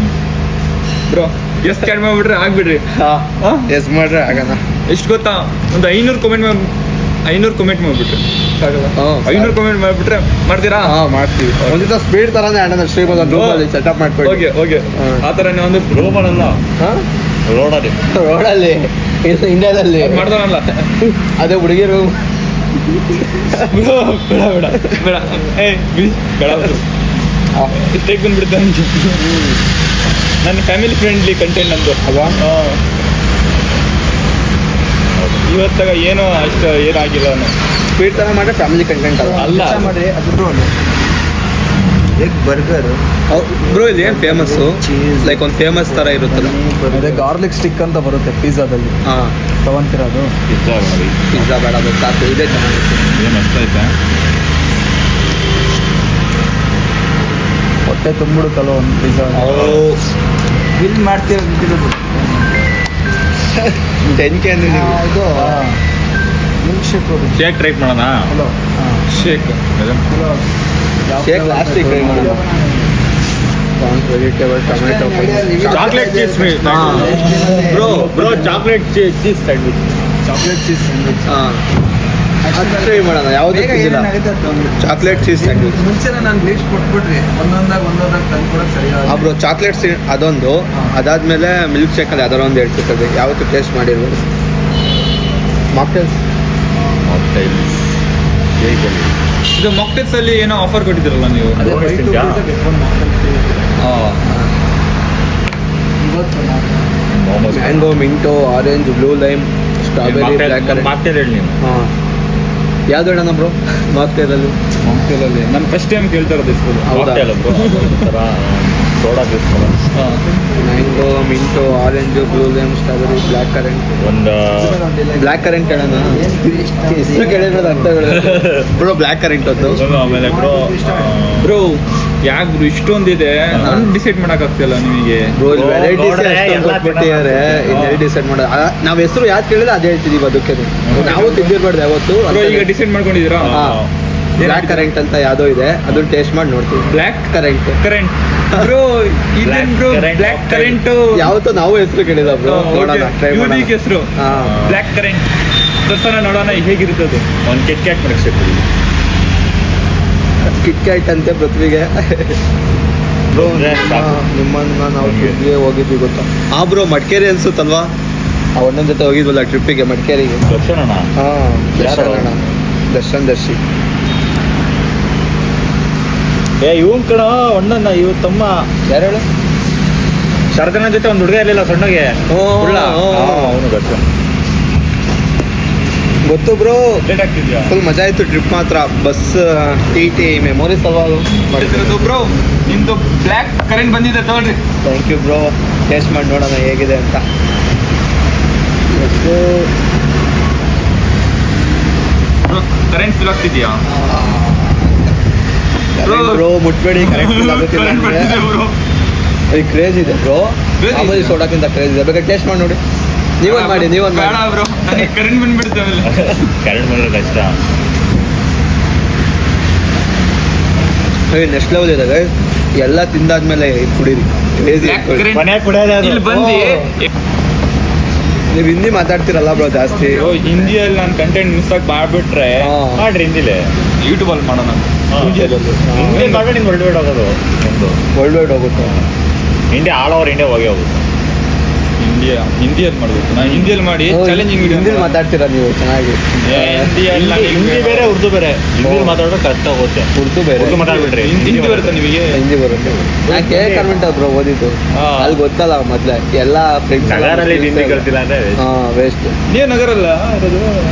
ಬ್ರೋ. ಎಷ್ಟು ಕಡಿಮೆ ಮಾಡ್ಬಿಟ್ರೆ ಆಗ್ಬಿಡ್ರಿ. ಹಾಂ, ಎಸ್ ಮಾಡ್ರೆ ಆಗೋಣ. ಎಷ್ಟು ಗೊತ್ತಾ, ಒಂದು 500 ಕಮೆಂಟ್ ಮಾಡ್ಬಿಟ್ರಿ ಆಗಲ್ಲ. ಹಾಂ, 500 ಕಮೆಂಟ್ ಮಾಡ್ಬಿಟ್ರೆ ಮಾಡ್ತೀರಾ? ಹಾಂ ಮಾಡ್ತೀವಿ. ಒಂದು ದಿವಸ ಸ್ಪೀಡ್ ಥರನೇ ಆಡೋಣ ಸ್ಟ್ರೀಮ್, ಒಂದು ರೂಮಲ್ಲಿ ಸೆಟಪ್ ಮಾಡ್ಕೊಳ್ಳಿ. ಓಕೆ ಆ ಥರನೇ ಒಂದು ರೋಮನಲ್ಲ, ಹಾಂ, ರೋಡಲ್ಲಿ ರೋಡಲ್ಲಿ ಇಂಡಿಯಾದಲ್ಲಿ ಮಾಡ್ತಾನಲ್ಲ. ಅದೇ ಹುಡುಗಿರು. ಬೇಡ ಬೇಡ ಇಷ್ಟಕ್ಕೆ ಬಂದ್ಬಿಡುತ್ತೆ ನನಗೆ. ನನ್ನ ಫ್ಯಾಮಿಲಿ ಫ್ರೆಂಡ್ಲಿ ಕಂಟೆಂಟ್ ನಂದು ಅಲ್ವಾ? ಇವತ್ತಾಗ ಏನೋ ಅಷ್ಟು ಏನಾಗಿಲ್ಲ ನಾನು. ಸ್ಪೀಡ್ ಥರ ಮಾಡಿದ್ರೆ ಫ್ಯಾಮಿಲಿ ಕಂಟೆಂಟ್ ಅಲ್ಲ. ಅಲ್ಲ ಮಾಡಿ ಅದು ಎಗ್ ಬರ್ಗರ್ ಬ್ರೋ ಇಲ್ಲಿ ಏನು ಫೇಮಸ್ಸು? ಲೈಕ್ ಒಂದು ಫೇಮಸ್ ಥರ ಇರುತ್ತಲ್ಲ. ಅದೇ ಗಾರ್ಲಿಕ್ ಸ್ಟಿಕ್ ಅಂತ ಬರುತ್ತೆ ಪಿಜ್ಜಾದಲ್ಲಿ, ಹಾಂ, ತಗೊಂತಿರೋದು. ಪಿಜ್ಜಾ ನೋಡಿ, ಪಿಜ್ಜಾ ಬೇಡ, ಅದು ಸಾಕು, ಇದೇ ಚೆನ್ನಾಗಿರುತ್ತೆ. ಏನು ಮಸ್ತ್ ಐತೆ. ಹೊಟ್ಟೆ ತುಂಬಿಡುತ್ತಲ್ಲ ಒಂದು ಪಿಜ್ಜಾ. ಬಿಲ್ ಮಾಡ್ತಿರೋದು 10K ಅಂದ್ರೆ ನೀವು ಇದು ಮಿಲ್ಕ್ ಶೇಕ್ ಶೇಕ್ ಟ್ರೈ ಮಾಡೋಣ. ಹಲೋ ಶೇಕ್ ಶೇಕ್ ಲಾಸ್ಟಿಗೆ ಟ್ರೈ ಮಾಡೋಣ. Corn, vegetable, tomato, chocolate cheese bro chocolate cheese sandwich. Chocolate cheese sandwich. ಹಾಂ ಅದು ಟ್ರೈ ಮಾಡೋಣ. ಯಾವುದು ತಿಂದಿಲ್ಲ. Chocolate cheese sandwich. ಮುಂಚೆನೇ ನಾನು ಲಿಸ್ಟ್ ಕೊಟ್ಬಿಟ್ರಿ, ಒಂದೊಂದಾಗಿ ತಂದು ಕೂಡ ಸರಿಯಾಗಿ. ಬ್ರೋ ಚಾಕ್ಲೇಟ್ಸ್ ಅದೊಂದು, ಅದಾದಮೇಲೆ ಮಿಲ್ಕ್ ಶೇಕಲ್ಲಿ ಯಾವ್ದಾರ ಒಂದು ಹೇಳ್ತಿರ್ತದೆ. ಯಾವತ್ತೂ ಟೇಸ್ಟ್ ಮಾಡಿರ್ಬೋದು. ಮಾಕ್ಟೇಲ್ಸ್ ಇದು ಮಾಕ್ಟೇಲ್ಸ್ ಅಲ್ಲಿ ಏನೋ ಆಫರ್ ಕೊಟ್ಟಿದ್ರಲ್ಲ ನೀವು. ಅದೇ Bonus 5 ತಿಂದ್ಯಾ? rupees ಗೆ ಒಂದು ಇವತ್ತು momos mango, Minto, orange, blue lime, strawberry, black current. Mocktail ಹೇಳಿ ನೀವು. ಹಾಂ ಯಾವ್ದು ಹೇಳೋಣ ಬ್ರೋ ಮಾಕ್ಟೇಲಲ್ಲಿ? ಮಾಕ್ಟೇಲಲ್ಲಿ ನಾನು ಫಸ್ಟ್ ಟೈಮ್ ಕೇಳ್ತಾ ಇರೋದು ಸ್ಕೂಲ್. ಹೌದಾ? ಮಾಕ್ಟೇಲ್ ಬ್ರೋ ಒಂಥರ soda juice mango, Minto, orange, blue lime, strawberry, black current. ಒಂದು ಬ್ಲ್ಯಾಕ್ ಕರೆಂಟ್ ಹೇಳೋಣ. ಹೆಸರು ಕೇಳಿದ್ರೆ ಅರ್ಥ ಬ್ರೋ ಬ್ಲ್ಯಾಕ್ ಕರೆಂಟ್ ಅದು. ಆಮೇಲೆ ಬ್ರೋ ಬ್ರೋ ಯಾಕೆ ಬ್ರೋ ಇಷ್ಟೊಂದಿದೆ, ನಾನು ಡಿಸೈಡ್ ಮಾಡೋಕ್ಕಾಗ್ತಿಲ್ಲ ನಿಮಗೆ. ಬ್ರೋ ವೆರೈಟೀಸ್ ನೋಡ್ರೆ ಎಲ್ಲ ಕೊಟ್ಟಿದ್ದಾರೆ. ಇನ್ನೆಲ್ಲಿ ಡಿಸೈಡ್ ಮಾಡೋದು? ನಾವು ಹೆಸರು ಯಾವ್ದು ಕೇಳಿದ್ರೆ ಅದೇ ಹೇಳ್ತಿದೀವಿ. ಅದಕ್ಕೆ ನಾವು ತಿಂದಿರ್ಬಾರ್ದು ಯಾವತ್ತು. ಬ್ರೋ ಈಗ ಡಿಸೈಡ್ ಮಾಡ್ಕೊಂಡಿದ್ದೀರಾ? ಬ್ಲ್ಯಾಕ್ ಕರೆಂಟ್ ಅಂತ ಯಾವುದೋ ಇದೆ, ಅದನ್ನ ಟೇಸ್ಟ್ ಮಾಡಿ ನೋಡ್ತೀವಿ. ಬ್ಲ್ಯಾಕ್ ಕರೆಂಟ್ ಕರೆಂಟ್ ಬ್ರೋ ಇದೇನ್ ಬ್ರೋ ಬ್ಲ್ಯಾಕ್ ಕರೆಂಟ್ ಯಾವತ್ತೂ ನಾವು ಹೆಸರು ಕೇಳಿಲ್ಲ ಬ್ರೋ. ನೋಡೋಣ, ಟ್ರೈ ಮಾಡೋಣ. ಯೂನಿಕ್ ಹೆಸರು ಹಾಂ ಬ್ಲ್ಯಾಕ್ ಕರೆಂಟ್. ತರ್ಸೋಣ, ನೋಡೋಣ ಹೇಗಿರ್ತದೆ. ಒಂದು kit cat mix kit cat ಅಂತೆ ಪೃಥ್ವಿಗೆ. ಬ್ರೋ ನಿಮ್ಮನ್ನ ನಾವು ಟ್ರಿಪ್ಗೆ ಹೋಗಿದ್ವಿ ಗೊತ್ತಾ? ಹಾಂ ಬ್ರೋ ಮಡಿಕೇರಿ ಅನ್ಸುತ್ತಲ್ವಾ? ಆ ಒಂದೊಂದು ಜೊತೆ ಹೋಗಿದ್ವಲ್ಲ ಟ್ರಿಪ್ಪಿಗೆ ಮಡಿಕೇರಿಗೆ. ದರ್ಶನ ಹಾಂ ಯಾರು? ದರ್ಶಿ. ಇವನ್ ಕಣ ಅಣ್ಣನ ಇವ್ ತಮ್ಮ ಯಾರು ಹೇಳು? ಶರದನ ಜೊತೆ ಒಂದು ಹುಡುಗ ಇರಲಿಲ್ಲ ಸಣ್ಣಗೆ. ಅವನು ದರ್ಶನ್. ಗೊತ್ತು ಬ್ರೋ. ಲೇಟ್ ಆಗ್ತಿದ್ಯಾ? ಫುಲ್ ಮಜಾ ಆಯಿತು ಟ್ರಿಪ್ ಮಾತ್ರ. ಬಸ್ ಟಿ ಮೆಮೊರೀಸ್ ಅಲ್ವಾ ಅದು. ಬ್ರೋ ನಿಮ್ದು ಬ್ಲ್ಯಾಕ್ ಕರೆಂಟ್ ಬಂದಿದೆ ತಗೊಳ್ರಿ. Thank you bro. ಟೇಸ್ಟ್ ಮಾಡಿ ನೋಡೋಣ ಹೇಗಿದೆ ಅಂತ. ಬ್ರೋ ಕರೆಂಟ್ ಫಿಲ್ ಆಗ್ತಿದ್ಯಾ? ಬ್ರೋ ಮುಟ್ಬೇಡಿ, ಕರೆಕ್ಟ್ ಆಗುತ್ತಿಲ್ಲ ಕರೆಂಟ್ ಅಂದರೆ. ಬರ್ತಿದೆ ಬ್ರೋ. ಈ ಕ್ರೇಜ್ ಇದೆ ಬ್ರೋ. Craze ಮಾಮೂಲಿ ಇದೆ. ಸೋಡಾಕ್ಕಿಂತ ಕ್ರೇಜ್ ಇದೆ. ಬೇಕಾದ್ರೆ ಟೇಸ್ಟ್ ಮಾಡಿ ನೋಡಿ. ನೀವೊಂದು ಮಾಡಿ. ಬೇಡ ಬ್ರೋ, ನನಗೆ ಕರೆಂಟ್ ಬಂದ್ಬಿಡುತ್ತೆ ಆಮೇಲೆ. ಕರೆಂಟ್ ಮೇಲೆ ಕಷ್ಟ. ನೆಕ್ಸ್ಟ್ ಲೆವೆಲ್ ಇದೆ guys. ಎಲ್ಲ ತಿಂದಾದ್ಮೇಲೆ ಇದು ಕುಡೀರಿ. Crazy Black currant. ಕೊನೆಗೆ ಕುಡಿಯೋದೇ ಅದು. ಇಲ್ಲಿ ಬಂದು ನೀವು ಹಿಂದಿ ಮಾತಾಡ್ತಿರಲ್ಲ ಬ್ರೋ ಜಾಸ್ತಿ. ಹಿಂದಿಯಲ್ಲಿ ನಾನು ಕಂಟೆಂಟ್ ಮಿಸ್ ಆಗಿ ಮಾಡ್ಬಿಟ್ರೆ ಮಾಡ್ರಿ ಹಿಂದಿಲೆ ಯೂಟ್ಯೂಬ್ ಅಲ್ಲಿ ಮಾಡೋಣ. ಹಿಂದಿ ಮಾಡಿ ನಿಮ್ಗೆ ವರ್ಲ್ಡ್ ವೈಡ್ ಹೋಗೋದು ನಿಮ್ದು. ವರ್ಲ್ಡ್ ವೈಡ್ ಹೋಗುತ್ತೆ. ಇಂಡಿಯಾ ಆಲ್ ಓವರ್ ಇಂಡಿಯಾ ಹೋಗಿ ಹೋಗುದು. ಹಿಂದಿಯಲ್ಲಿ ಮಾಡ್ಬೇಕು. ನಾನು ಹಿಂದಿಯಲ್ಲಿ ಮಾಡಿ ಚಾಲೆಂಜಿಂಗ್ ವಿಡಿಯೋ ಹಿಂದಿ ಮಾತಾಡ್ತೀರಾ ನೀವು ಚೆನ್ನಾಗಿ. ಹಿಂದಿ ಬೇರೆ ಉರ್ದು ಬೇರೆ. ಹಿಂದಿ ಮಾತಾಡೋದು ಕಷ್ಟ ಹೋಗುತ್ತೆ. ಉರ್ದು ಬೇರೆ, ಉರ್ದು ಮಾತಾಡ್ಬಿಟ್ರಿ. ಹಿಂದಿ ಬರುತ್ತೆ ನಿಮಗೆ? ಹಿಂದಿ ಬರುತ್ತೆ. ನಾನು KK ಬ್ರೋ ಓದಿದ್ದು. ಅಲ್ಲಿ ಗೊತ್ತಲ್ಲ ಮೊದಲೇ ಎಲ್ಲ ಫ್ರೆಂಡ್ಸ್. ನಗರಲ್ಲಿ ಹಿಂದಿ ಕಲ್ತಿಲ್ಲ ಅಂದ್ರೆ waste. ಹಾಂ ವೇಸ್ಟ್. ನೀವು ನಗರಲ್ಲ ಇರೋದು?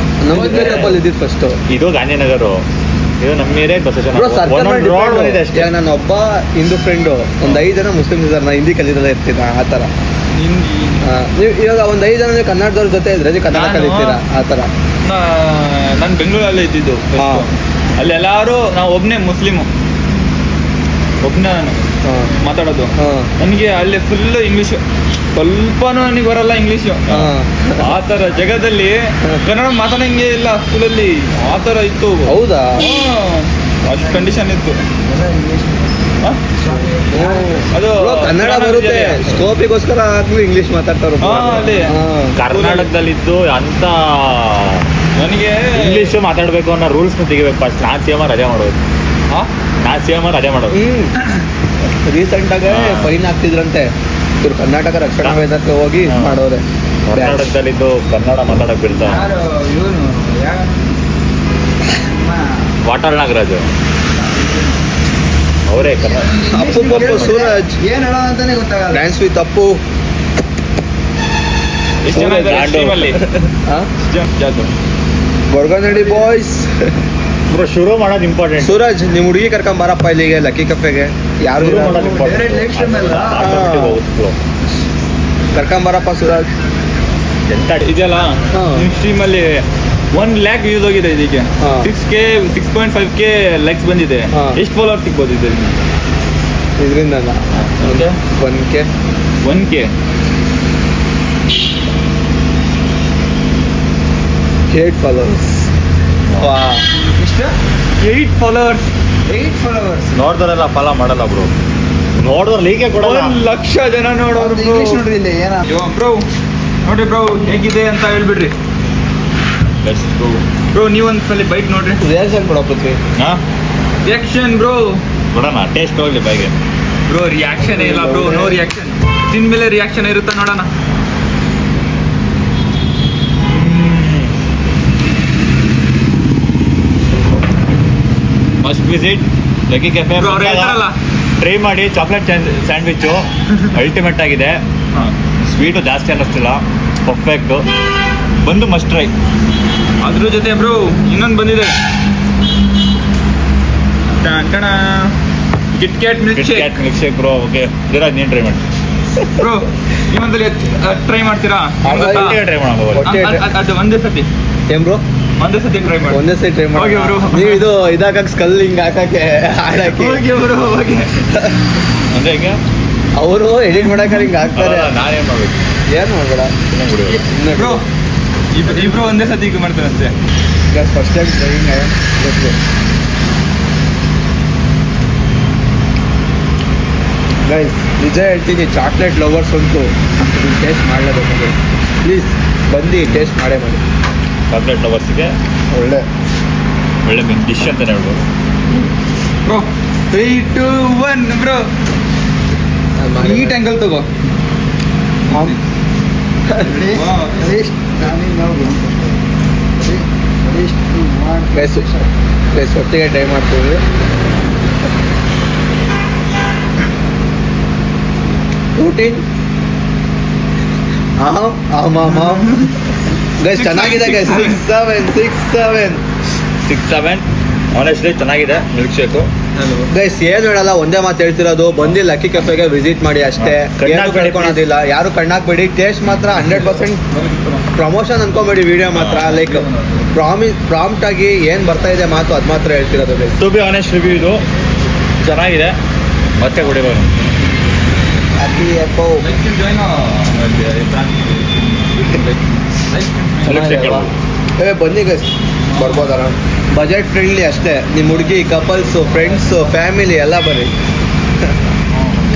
ನಮಗೆ ತಪ್ಪಲ್ಲಿ ಇದ್ದಿದ್ದು ಫಸ್ಟು. ಇದು ಗಾಂಧಿನಗರ. ಇದು ನಮ್ಮ ಏರಿಯಾ ಬ್ರೋ ಸರ್ಕಲ್ ರೋಡ್ ಬಂದಿದೆ ಅಷ್ಟೇ. ನಾನು ಒಬ್ಬ ಹಿಂದೂ ಫ್ರೆಂಡು, ಒಂದು 5 ಜನ ಮುಸ್ಲಿಮ್ಸ್ ಇದ್ದಾರೆ. ನಾನು ಹಿಂದಿ ಕಲಿತಲ್ಲೇ ಇರ್ತೀನಿ ಆ ಥರ. ಹಿಂದಿ ನೀವು ಇವಾಗ ಒಂದು 5 ಜನ ಕನ್ನಡದವ್ರ ಜೊತೆ ಇದ್ರೆ ನೀವು ಕನ್ನಡ ನಾನು- ಕಲಿತೀರಾ ಆ ಥರ. ನಾನು ಬೆಂಗಳೂರಲ್ಲೇ ಇದ್ದಿದ್ದು. ಹಾ. ಅಲ್ಲಿ ಎಲ್ಲರೂ ನಾವು ಒಬ್ಬನೇ ಮುಸ್ಲಿಮು, ಒಬ್ಬನೇ ನಾನು ಹಾಂ ಮಾತಾಡೋದು. ಹಾಂ ನನಗೆ ಅಲ್ಲಿ ಫುಲ್ ಇಂಗ್ಲೀಷು, ಸ್ವಲ್ಪನೂ ನನಗೆ ಬರಲ್ಲ ಇಂಗ್ಲೀಷು. ಹಾಂ ಆ ಥರ ಜಗದಲ್ಲಿ ಕನ್ನಡ ಮಾತಾಡಂಗೆ ಇಲ್ಲ ಸ್ಕೂಲಲ್ಲಿ. ಆ ಥರ ಇತ್ತು. ಹೌದಾ? ಅಷ್ಟು ಕಂಡೀಷನ್ ಇತ್ತು. ಹಾ? ಅದು ಬ್ರೋ, ಕನ್ನಡ ಬರುತ್ತೆ, ಸ್ಕೋಪಿಗೋಸ್ಕರ ಆಗ್ಲೂ ಇಂಗ್ಲೀಷ್ ಮಾತಾಡ್ತಾರೆ. ಅಲ್ಲಿ ಕರ್ನಾಟಕದಲ್ಲಿದ್ದು ಅಂತ ನನಗೆ ಇಂಗ್ಲೀಷ್ ಮಾತಾಡಬೇಕು ಅನ್ನೋ ರೂಲ್ಸ್ನ ತೆಗಿಬೇಕು ಫಸ್ಟ್. ನಾನು CM ರಜೆ ಮಾಡೋದು. ನಾನು CM ರಜೆ ಮಾಡೋದು. ರೀಸೆಂಟಾಗೆ ಫೈನ್ ಆಗ್ತಿದ್ರಂತೆ. ಇವ್ರು ಕರ್ನಾಟಕ ರಕ್ಷಣಾ ವೇದಕ್ಕೆ ಹೋಗಿ ಹಾ. ಮಾಡೋರೆ. ಕರ್ನಾಟಕದಲ್ಲಿದ್ದು ಕನ್ನಡ ಮಾತಾಡಕ್ ಬಿಡ್ತಾ. ವಾಟಾಳ್ ನಾಗರಾಜು ಅವರೇ ಕನ್ನಡ. ಅಪ್ಪು ಪಪ್ಪು ಸೂರಜ್ ಏನ್ ಹೇಳೋ ಅಂತಾನೆ ಗೊತ್ತಾಗಲ್ಲ. Dance with Appu. ಎಷ್ಟು ಜನ ಇದ್ದಾರೆ ಜಾಡು. ಟೀಮಲ್ಲಿ? ಗೊರ್ಗನಡಿ ಬಾಯ್ಸ್. ಬ್ರೋ ಶುರು ಮಾಡೋದು ಇಂಪಾರ್ಟೆಂಟ್. ಸೂರಜ್ ನಿಮ್ಮ ಹುಡುಗಿ ಕರ್ಕೊಂಡ್ ಬಾರಪ್ಪ ಇಲ್ಲಿಗೆ ಲಕ್ಕಿ ಕಫೆಗೆ. ಯಾರು ಶುರು ಇಲ್ಲ. ಮಾಡೋದು Favorite live stream ಅಲ್ಲ? ಕರ್ಕೊಂಡ್ ಬಾರಪ್ಪ ಸೂರಜ್. ಎಂತ ಇದೆಯಲ್ಲ ಹಾ. ನಿಮ್ಮ ಸ್ಟ್ರೀಮಲ್ಲಿ 1 lakh ವ್ಯೂಸ್ ಹೋಗಿದೆ ಇದಕ್ಕೆ. ಹಾ. 6K 6.5K ಲೈಕ್ಸ್ ಬಂದಿದೆ. ಹಾ. ಎಷ್ಟು ಫಾಲೋವರ್ ಸಿಗ್ಬೋದು ಇದರಲ್ಲಿ? ಇದರಿಂದ Okay. 1K 1K 8 followers. ಎಷ್ಟು 8 ಫಾಲೋವರ್ಸ್ 8 ಫಾಲೋವರ್ಸ್. ನೋಡ್ದವರೆಲ್ಲ ಫಾಲೋ ಮಾಡಲ್ಲ ಬ್ರೋ, ನೋಡಿದ್ರೆ ಲೀಕೆ ಕೊಡಲ್ಲ. 1,00,000 ಜನ ನೋಡೋರು ಇಂಗ್ಲೀಷ್ ನೋಡ್ರಿ ಇಲ್ಲಿ ಏನ ಬ್ರೋ ನೋಡಿ ಬ್ರೋ ಹೇಗಿದೆ ಅಂತ ಹೇಳ್ಬಿಡ್ರಿ Let's go. ಬ್ರೋ ನೀವೊಂದ್ಸಲಿ ಬೈಕ್ ನೋಡ್ರಿ. ರಿಯಾಕ್ಷನ್ ಕೊಡೋ ಪೃಥ್ವಿ. ಹಾ ರಿಯಾಕ್ಷನ್ ಬ್ರೋ. ಕೊಡೋಣ, ಟೇಸ್ಟ್ ಹೋಗ್ಲಿ ಬಾಯಿಗೆ. ಬ್ರೋ ರಿಯಾಕ್ಷನ್ ಇಲ್ಲ ಬ್ರೋ, ನೋ ರಿಯಾಕ್ಷನ್. ತಿಂದ್ಮೇಲೆ ರಿಯಾಕ್ಷನ್ ಇರುತ್ತಾ ನೋಡೋಣ. Must visit Lucky Cafe. Bro ಅವ್ರು ಹೇಳ್ತಾರಲ್ಲ. ಟ್ರೈ ಮಾಡಿ, ಚಾಕ್ಲೇಟ್ ಸ್ಯಾಂಡ್ವಿಚ್ಚು ಅಲ್ಟಿಮೇಟ್ ಆಗಿದೆ. ಸ್ವೀಟು ಜಾಸ್ತಿ ಅನ್ನಿಸ್ತಿಲ್ಲ, ಪರ್ಫೆಕ್ಟು. ಬಂದು ಮಸ್ಟ್ ಟ್ರೈ. ಅದ್ರ ಜೊತೆ ಬ್ರೋ ಇನ್ನೊಂದು ಬಂದಿದೆ, KitKat milkshake. Milkshake bro. Okay ಇರೋದು ನೀನು ಟ್ರೈ ಮಾಡಿ ಬ್ರೋ ನೀವೊಂದಲ್ಲಿ ಟ್ರೈ ಮಾಡ್ತೀರಾ? ಟ್ರೈ ಮಾಡೋಣ. ಅದು ಒಂದೇ ಸತಿ ಏನ್ ಬ್ರೋ? ಒಂದೇ ಸತಿ ಟ್ರೈ ಮಾಡಿ. ಒಂದೇ ಸರಿ ಟ್ರೈ ಮಾಡಿ. ಹೋಗಿ bro. ನೀವು ಇದು ಇದಾಕಕ್ಕೆ ಸ್ಕಲ್ ಹಿಂಗ್ ಹಾಕಕ್ಕೆ ಹಾಡಾಕಿ ಹೋಗಿ ಬ್ರೋ ಹೋಗಿ. ಅಂದರೆ ಹಿಂಗೆ ಅವರು ಎಡಿಟ್ ಮಾಡಕ್ಕೆ ಹಿಂಗ್ ಹಾಕ್ತಾರೆ. ನಾನೇನು ಮಾಡಬೇಕು? ಏನು ಮಾಡ್ಬೇಡ. ಬ್ರೋ ಇಬ್ರು ಒಂದೇ ಸತಿ ಈಗ ಮಾಡ್ತಾರೆ ಅಷ್ಟೇ. First time driving. ಗೈಸ್ ನಿಜ ಹೇಳ್ತೀನಿ, ಚಾಕ್ಲೇಟ್ ಲವರ್ಸ್ ಅಂತೂ ಟೇಸ್ಟ್ ಮಾಡಲೇಬೇಕು. ಪ್ಲೀಸ್ ಬಂದು ಟೇಸ್ಟ್ ಮಾಡೇ ಮಾಡಿ. ಚಾಕ್ಲೇಟ್ ಲವರ್ಸಿಗೆ ಒಳ್ಳೆ ಒಳ್ಳೆ ಡಿಶ್ ಅಂತಲೇ ಹೇಳ್ಬೋದು. ಬ್ರೋ 3, 2, 1 ಬ್ರೋ ನೀಟ್ ಆಂಗಲ್ ತಗೋ. ಗೈಸ್ ಒಟ್ಟಿಗೆ ಟ್ರೈ ಮಾಡ್ತೀವಿ. ಪ್ರೋಟೀನ್ ಗೈಸ್ ಚೆನ್ನಾಗಿದೆ ಗೈಸ್. 6-7 ಆನೆಸ್ಟ್ಲಿ ಚೆನ್ನಾಗಿದೆ ಮಿಲ್ಕ್ ಶೇಕು. ಗೈಸ್ ಏನು ಹೇಳಲ್ಲ, ಒಂದೇ ಮಾತು ಹೇಳ್ತಿರೋದು, ಬಂದು ಲಕ್ಕಿ ಕೆಫೆಗೆ ವಿಸಿಟ್ ಮಾಡಿ ಅಷ್ಟೇ. ಏನು ಕಳ್ಕೊಳೋದಿಲ್ಲ, ಯಾರು ಕಣ್ಣಾಕ್ಬೇಡಿ. ಟೇಸ್ಟ್ ಮಾತ್ರ 100% ಪ್ರಮೋಷನ್ ಅನ್ಕೊಬೇಡಿ. ವಿಡಿಯೋ ಮಾತ್ರ ಲೈಕ್ ಪ್ರಾಂಪ್ಟ್ ಆಗಿ ಏನು ಬರ್ತಾ ಇದೆ ಮಾತು ಅದು ಮಾತ್ರ ಹೇಳ್ತಿರೋದು guys. To be honest review ಇದು ಚೆನ್ನಾಗಿದೆ, ಮತ್ತೆ ಕುಡಿಬೇಕು. ಬನ್ನಿ ಗೈಸ್, ಬರ್ಬೋದಲ್ಲ. ಬಜೆಟ್ ಫ್ರೆಂಡ್ಲಿ ಅಷ್ಟೇ. ನಿಮ್ಮ ಹುಡುಗಿ, ಕಪಲ್ಸು, ಫ್ರೆಂಡ್ಸು, ಫ್ಯಾಮಿಲಿ ಎಲ್ಲ ಬರ್ರಿ.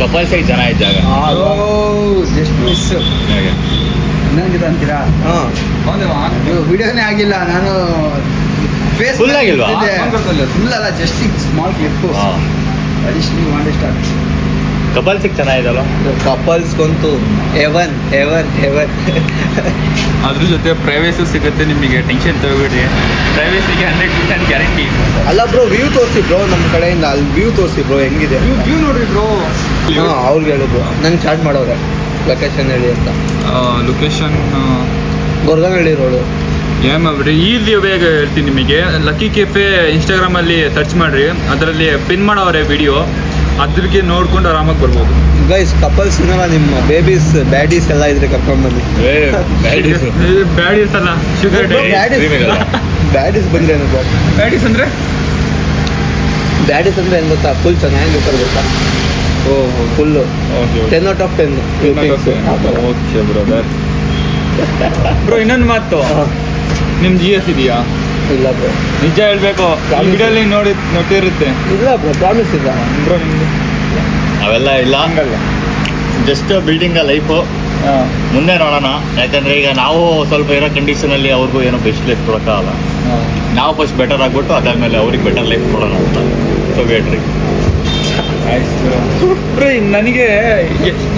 ಕಪಲ್ಸಿಗೆ ಚೆನ್ನಾಗಿದೆ ಜಾಗ. Just miss. ಹಾಗೆ ಇನ್ನೊಂದಿದೆ ಅಂತೀರಾ? ಹಾಂ ವಿಡಿಯೋನೇ ಆಗಿಲ್ಲ. ನಾನು ಫೇಸ್ Full ಆಗಿಲ್ವಾ? ಫುಲ್ ಅಲ್ಲ, ಜಸ್ಟ್ ಸ್ಮಾಲ್ ಕ್ಲಿಪ್. ಹಾಂ, ಅಡಿಷನಲಿ ಮಾಡಿ ಸ್ಟಾರ್ಟ್. ಕಪಲ್ಸಿಗೆ ಚೆನ್ನಾಗಿದಲ್ಲ. ಕಪಲ್ಸ್ಗಂತೂ ಹೆವನ್ ಹೆವನ್ ಹೆವನ್. ಅದ್ರ ಜೊತೆ ಪ್ರೈವೇಸಿ ಸಿಗುತ್ತೆ ನಿಮಗೆ, ಟೆನ್ಷನ್ ತಗೋಬೇಡಿ. ಪ್ರೈವೇಸಿಗೆ 100% ಗ್ಯಾರಂಟಿ. ಅಲ್ಲ ಬ್ರೋ, ವ್ಯೂ ತೋರಿಸಿ ಬ್ರೋ, ನಮ್ಮ ಕಡೆಯಿಂದ ಅಲ್ಲಿ ವ್ಯೂ ತೋರಿಸಿ ಬ್ರೋ ಹೆಂಗಿದೆ. ವ್ಯೂ ನೋಡ್ರಿ ಬ್ರೋ. ಹಾಂ ಅವ್ರಿಗೆ ಹೇಳಿದ್ರು, ನಂಗೆ ಚಾರ್ಜ್ ಮಾಡೋರೆ ಲೊಕೇಶನ್ ಹೇಳಿ ಅಂತ. Location Gorganahalli road. ಏನ್ ಮಾಡ್ಬಿಡ್ರಿ, ಈಸಿ ಬೇಗ ಹೇಳ್ತೀನಿ ನಿಮಗೆ. ಲಕ್ಕಿ ಕೆಫೆ ಇನ್ಸ್ಟಾಗ್ರಾಮಲ್ಲಿ ಸರ್ಚ್ ಮಾಡಿರಿ, ಅದರಲ್ಲಿ ಪಿನ್ ಮಾಡೋರೆ ವಿಡಿಯೋ, ಅದ್ರಿಗೆ ನೋಡ್ಕೊಂಡು ಆರಾಮಾಗಿ ಬರ್ಬೋದು. ಗೈಸ್ ಕಪಲ್ಸ್ ನಿಮ್ಮ ಬೇಬೀಸ್ ಬ್ಯಾಡೀಸ್ ಎಲ್ಲ ಇದ್ರೆ ಕರ್ಕೊಂಡು ಬನ್ನಿ. ಬ್ಯಾಡೀಸ್ ಅಲ್ಲ, ಶುಗರ್ ಬ್ಯಾಡೀಸ್ ಬಂದ್ರೆ ಏನು ಬ್ರೋ? ಬ್ಯಾಡೀಸ್ ಅಂದ್ರೆ ಬ್ಯಾಡೀಸ್ ಅಂದ್ರೆ ಏನು ಗೊತ್ತಾ? ಫುಲ್ ಚೆನ್ನಾಗಿ ಗೊತ್ತಾ? Full 10 out of 10. Okay brother. Bro ಇನ್ನೊಂದು ಮಾತು, ನಿಮ್ GS ಇದೆಯಾ? ಇಲ್ಲ ಬ್ರೋ, ನಿಜ ಹೇಳ್ಬೇಕು, ವಿಡಿಯೋಲಿ ನೋಡ್ತಿರುತ್ತೆ. ಇಲ್ಲ ಬ್ರೋ, ಪ್ರಾಮಿಸ್ ಇಲ್ಲ ಬ್ರೋ ನಿಮ್ದು ಅವೆಲ್ಲ ಇಲ್ಲ, ಹಂಗಲ್ಲ. Just building life. ಮುಂದೆ ನೋಡೋಣ, ಯಾಕಂದರೆ ಈಗ ನಾವು ಸ್ವಲ್ಪ ಇರೋ ಕಂಡೀಷನಲ್ಲಿ ಅವ್ರಿಗೂ ಏನೋ ಬೆಸ್ಟ್ ಲೈಫ್ ಕೊಡೋಕ್ಕಾಗಲ್ಲ. ನಾವು ಫಸ್ಟ್ ಬೆಟರ್ ಆಗಿಬಿಟ್ಟು ಅದಾದಮೇಲೆ ಅವ್ರಿಗೆ ಬೆಟರ್ ಲೈಫ್ ಕೊಡೋಣ ಅಂತ. ಸೊ ವೇಟ್ರಿ. ಬ್ರೋ ನನಗೆ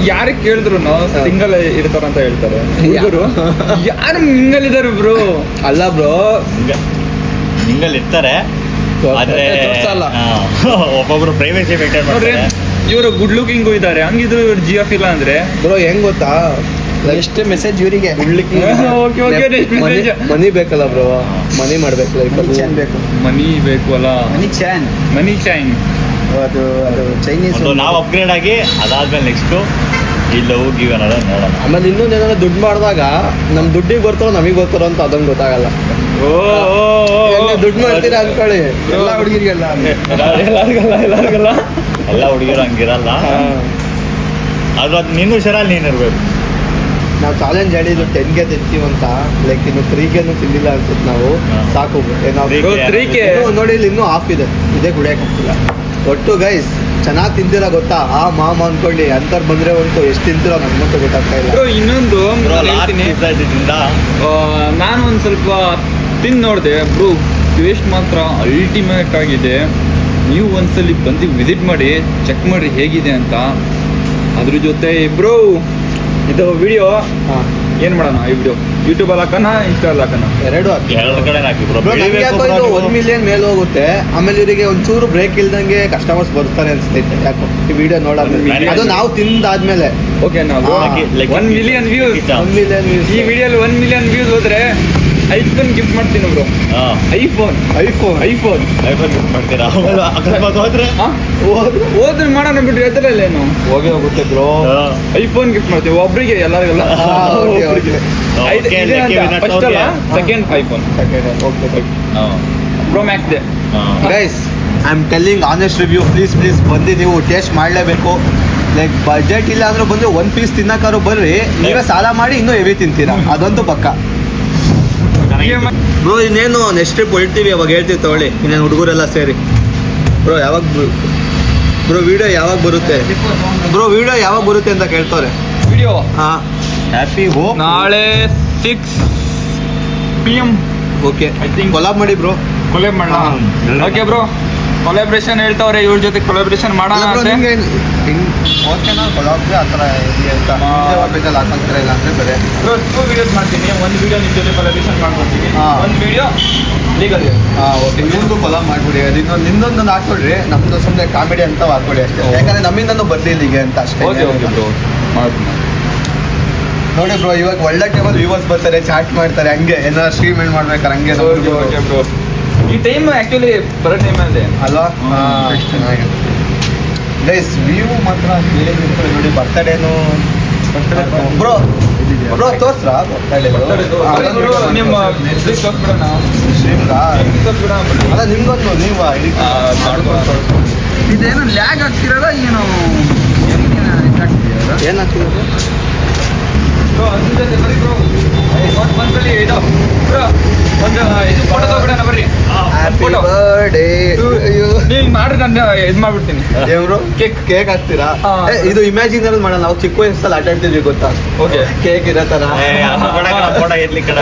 ಯಾರಿಗೆ ಕೇಳಿದ್ರು ಸಿಂಗಲ್ ಇರ್ತಾರಂತ ಹೇಳ್ತಾರೆ ಹುಡುಗರು. ಯಾರು ಸಿಂಗಲ್ ಇದಾರೆ ಬ್ರೋ? ಅಲ್ಲ ಬ್ರೋ, ನಿಂಗಲ್ಲಿ ಇರ್ತಾರೆ, ಆದರೆ ತೋರ್ಸಲ್ಲ. ಒಬ್ಬೊಬ್ರು ಪ್ರೈವೇಸಿ ಮೇಂಟೈನ್ ನೋಡ್ರಿ, ಮಾಡ್ತಾರೆ. ಇವರು ಗುಡ್ ಲುಕಿಂಗು ಇದ್ದಾರೆ, ಹಂಗಿದ್ರು ಇವ್ರು GF ಇಲ್ಲ ಅಂದ್ರೆ ಬ್ರೋ ಹೆಂಗ್ ಗೊತ್ತಾ? ಎಷ್ಟು ಮೆಸೇಜ್ ಇವರಿಗೆ ಮನಿ ಬೇಕಲ್ಲ ಬ್ರೋ, ಮನಿ ಮಾಡ್ಬೇಕಲ್ಲ. ಚೈನ್ ಬೇಕು, ಮನಿ ಬೇಕು ಅಲ್ಲ, ಮನಿ ಚೈನ್. ಅದು ಚೈನೀಸ್. ಸೊ ನಾವು ಅಪ್ಗ್ರೇಡ್ ಆಗಿ ಅದಾದ್ಮೇಲೆ ನೆಕ್ಸ್ಟು ಇಲ್ಲವು ಗಿವ್ ಅನ್ನೋದ ನೋಡೋಣ. ಆಮೇಲೆ ಇನ್ನೊಂದು ಏನಾದ್ರು ದುಡ್ಡು ಮಾಡಿದಾಗ ನಮ್ಮ ದುಡ್ಡಿಗೆ ಬರ್ತಾರೋ ನಮಗೆ ಬರ್ತಾರೋ ಅಂತ ಅದೊಂದು ಗೊತ್ತಾಗಲ್ಲ. ದುಡ್ಡು ಮಾಡ್ತೀರಾ ಅನ್ಕೊಳ್ಳಿ, ಎಲ್ಲ ಹುಡುಗಿರಿಗೆಲ್ಲ ಎಲ್ಲರಿಗಲ್ಲ ಎಲ್ಲ ಹುಡುಗಿರು ಹಂಗಿರಲ್ಲ. ಆದ್ರೂ ಅದು ನೀನು ಹುಷಾರಲ್ಲಿ ನೀನಿರ್ಬೇಕು. ನಾವು ಚಾಲೆಂಜ್ ಹೇಳಿದ್ದು 10ಗೆ ತಿಂತೀವಿ ಅಂತ, ಲೈಕ್ ಇನ್ನು 3ಗೆನು ತಿಂದಿಲ್ಲ ಅನ್ಸುತ್ತೆ ನಾವು. ಹಾ. ಸಾಕು ನಾವು 3K ನೋಡಿ ಇಲ್ಲಿ ಇನ್ನೂ ಆಫ್ ಇದೆ, ಇದೇ ಗುಡಿಯಾಕಿಲ್ಲ. ಒಟ್ಟು ಗೈಸ್ ಚೆನ್ನಾಗಿ ತಿಂತೀರಾ ಗೊತ್ತಾ, ಆ ಮಾಮ ಅನ್ಕೊಂಡು ಅಂತರ್ ಬಂದ್ರೆ ಒಂದು ಎಷ್ಟು ತಿಂತೀರೋ ನಮ್ಗಂತೂ ಗೊತ್ತಾಗ್ತಾ ಇಲ್ಲ. ಬ್ರೋ ಇನ್ನೊಂದು ಲಾಸ್ಟ್ ಹೇಳ್ತೀನಿ. ಇದರಿಂದ ನಾನು ಒಂದು ಸ್ವಲ್ಪ ತಿಂದು ನೋಡಿದೆ ಬ್ರೋ, ಟೇಸ್ಟ್ ಮಾತ್ರ ಅಲ್ಟಿಮೇಟ್ ಆಗಿದೆ. ನೀವು ಒಂದ್ಸಲಿ ಬಂದು ವಿಸಿಟ್ ಮಾಡಿ, ಚೆಕ್ ಮಾಡಿ ಹೇಗಿದೆ ಅಂತ. ಅದ್ರ ಜೊತೆ ಬ್ರೋ ಇದು ವಿಡಿಯೋ ಹಾಂ, ಏನು ಮಾಡೋಣ? ಈ ವಿಡಿಯೋ ಯೂಟ್ಯೂಬಲ್ಲಿ ಹಾಕೋಣ, ಇನ್ಸ್ಟಾಲ್ ಹಾಕೋಣ? ಎರಡು ಹಾಕಿ. ಎರಡು ಕಡೆ ಹಾಕಿ ಬ್ರೋ. Bro, ನಮ್ಗೆ ಯಾಕೋ ಇದು 1 ಮಿಲಿಯನ್ ಮೇಲೆ ಹೋಗುತ್ತೆ. ಆಮೇಲೆ ಇವರಿಗೆ ಒಂಚೂರು ಬ್ರೇಕ್ ಇಲ್ದಂಗೆ ಕಸ್ಟಮರ್ಸ್ ಬರ್ತಾರೆ ಅನ್ಸ್ತೈತೆ ಯಾಕೋ ಈ ವಿಡಿಯೋ ನೋಡೋದು. ಅದು ನಾವು ತಿಂದಾದ್ಮೇಲೆ ಓಕೆ ನಾವು Like 1 ಮಿಲಿಯನ್ ವ್ಯೂಸ್, 1 ಮಿಲಿಯನ್ ಈ ವಿಡಿಯೋಲಿ 1 ಮಿಲಿಯನ್ ವ್ಯೂಸ್ ಹೋದ್ರೆ ಐಫೋನ್ ಗಿಫ್ಟ್ ಮಾಡ್ತೀನಿ bro. IPhone iPhone iPhone gift ಮಾಡ್ತೀರಾ? ಅಕಸ್ಮಾತ್ ಹೋದ್ರೆ ಹೋದ್ರೆ ಮಾಡೋಣ ಬಿಡ್ರಿ, ಎದ್ರಲ್ಲೇನು ಹೋಗಿ ಹೋಗುತ್ತೆ ಬ್ರೋ. ಐಫೋನ್ ಗಿಫ್ಟ್ ಮಾಡ್ತೀವಿ ಒಬ್ರಿಗೆ, ಎಲ್ಲರಿಗೆಲ್ಲ. ಫಸ್ಟ್ ಅಲ್ಲ, ಸೆಕೆಂಡ್ ಐಫೋನ್ ಪ್ರೋ ಮ್ಯಾಕ್ಸ್ ದೆ. Guys I am telling honest review, please ಬಂದು ನೀವು ಟೇಸ್ಟ್ ಮಾಡಲೇಬೇಕು. ಲೈಕ್ ಬಜೆಟ್ ಇಲ್ಲ ಅಂದ್ರೂ ಬಂದು 1 ಪೀಸ್ ತಿನ್ನಕ್ಕಾದ್ರು ಬರ್ರಿ, ನೀವೇ ಸಾಲ ಮಾಡಿ ಇನ್ನೂ ಹೆವಿ ತಿಂತೀರಾ, ಅದಂತೂ ಪಕ್ಕ. ಬ್ರೋ ಇನ್ನೇನು ನೆಕ್ಸ್ಟ್ ಟ್ರಿಪ್ ಹೊಳ್ತೀವಿ, ಅವಾಗ ಹೇಳ್ತೀವಿ ತಗೊಳ್ಳಿ, ಇನ್ನೇನು ಹುಡುಗರೆಲ್ಲ ಸೇರಿ. ಬ್ರೋ ಯಾವಾಗ ಬ್ರೋ ವಿಡಿಯೋ ಯಾವಾಗ ಬರುತ್ತೆ? ಬ್ರೋ ವಿಡಿಯೋ ಯಾವಾಗ ಬರುತ್ತೆ ಅಂತ ಕೇಳ್ತವ್ರೆ. ವಿಡಿಯೋ ಹಾಂ, ಹ್ಯಾಪಿ ಹೋಪ್ ನಾಳೆ 6 PM okay. I think- collab ಮಾಡಿ ಬ್ರೋ. ಕೊಲೆಬ್ ಮಾಡೋಣ. ಓಕೆ ಬ್ರೋ, ಕೊಲಾಬ್ರೇಷನ್ ಹೇಳ್ತಾವ್ರೆ, ಇವ್ರ ಜೊತೆ ಕೊಲಾಬ್ರೇಷನ್ ಮಾಡೋಣ ಅಂತೆ. ಓಕೆನಾ ಕೊಲಾಬ್ಗೆ ಆ ಥರ ಇದೆ ಅಂತ ಬೇಕಲ್ಲ, ಹಾಕೊಂತಾರೆ ಇಲ್ಲ ಅಂದರೆ ಬೇರೆ. ಬ್ರೋ 2 ವಿಡಿಯೋಸ್ ಮಾಡ್ತೀನಿ, ಒಂದು ವಿಡಿಯೋ ನಿಮ್ಮ ಜೊತೆ ಕೊಲಾಬ್ರೇಷನ್ ಮಾಡ್ಕೊಡ್ತೀನಿ, ಹಾ. ಒಂದು ವಿಡಿಯೋ ಲೀಗಲ್. ಹಾಂ ಓಕೆ, ನಿಮ್ಮದು ಕೊಲಾಬ್ ಮಾಡಿಬಿಡಿ. ನಿಮ್ಮದೊಂದು ಹಾಕ್ಕೊಡ್ರಿ, ನಮ್ಮದು ಸುಮ್ಮನೆ ಕಾಮಿಡಿ ಅಂತ ಹಾಕ್ಕೊಡಿ ಅಷ್ಟೇ. ಯಾಕಂದರೆ ನಮ್ಮಿಂದನೂ ಬರಲಿ ಇಲ್ಲಿಗೆ ಅಂತ ಅಷ್ಟೇ. ಓಕೆ ಬ್ರೋ ಮಾಡ್ತೀನಿ. ನೋಡಿ ಬ್ರೋ, ಇವಾಗ ಒಳ್ಳೆ ಟೈಮಲ್ಲಿ ವ್ಯೂವರ್ಸ್ ಬರ್ತಾರೆ, ಚಾಟ್ ಮಾಡ್ತಾರೆ, ಹಂಗೆ ಏನಾದ್ರು ಸ್ಟ್ರೀಮ್ ಮಾಡ್ಬೇಕಾರೆ ಹಂಗೆ ಓಕೆ ಬ್ರೋ, ಈ ಟೈಮ್ ಆ್ಯಕ್ಚುಲಿ ಬರೋ ಟೈಮಲ್ಲಿ ಅಲ್ವಾ? ಚೆನ್ನಾಗಿದೆ ಗೈಸ್, ವ್ಯೂ ಮಾತ್ರ ಏನಿರ್ತದೆ ನೋಡಿ. ಬರ್ತಡೇನು ಬ್ರೋ ತೋರ್ಸ್ರಾ ಬರ್ತಡೇ ನಿಮ್ಮ ತೋರಿಸ್ಬಿಡೋಣ, ಸ್ಟ್ರೀಮ್ರಾ? ತೋರಿಸ್ಬಿಡೋಣ. ಅಲ್ಲ ನಿಮ್ಗೊಂದು ನೀವು ಇದೇನು ಲ್ಯಾಗ್ ಆಗ್ತಿರೋದ ಏನು ಏನಾಗ್ತಿರೋದು? ಬ್ರೋ ಅದ್ರ ಜೊತೆ ಬರೀ ಬ್ರೋ ಒಂದ್ಸಲಿ ಇದು ಬ್ರೋ ಒಂದು ಇದು ಫೋಟೋ ತಗೊಬಿಡೋಣ ಬರ್ರಿ. ಹ್ಯಾಪಿ ಬರ್ಡೇ ನೀವು ಮಾಡ್ರಿ, ನಾನು ಇದು ಮಾಡ್ಬಿಡ್ತೀನಿ. ದೇವ್ರು ಕೇಕ್ ಹಾಕ್ತೀರಾ? ಹಾ. ಇದು ಇಮ್ಯಾಜಿನರಿ ಮಾಡೋಣ. ನಾವು ಚಿಕ್ಕ ವಯಸ್ಸಲ್ಲಿ ಆಟ ಆಡ್ತಿದ್ವಿ ಗೊತ್ತಾ? ಓಕೆ ಕೇಕ್ ಇರೋ ಥರ. ಫೋಟ ಇರ್ಲಿ ಕಡ.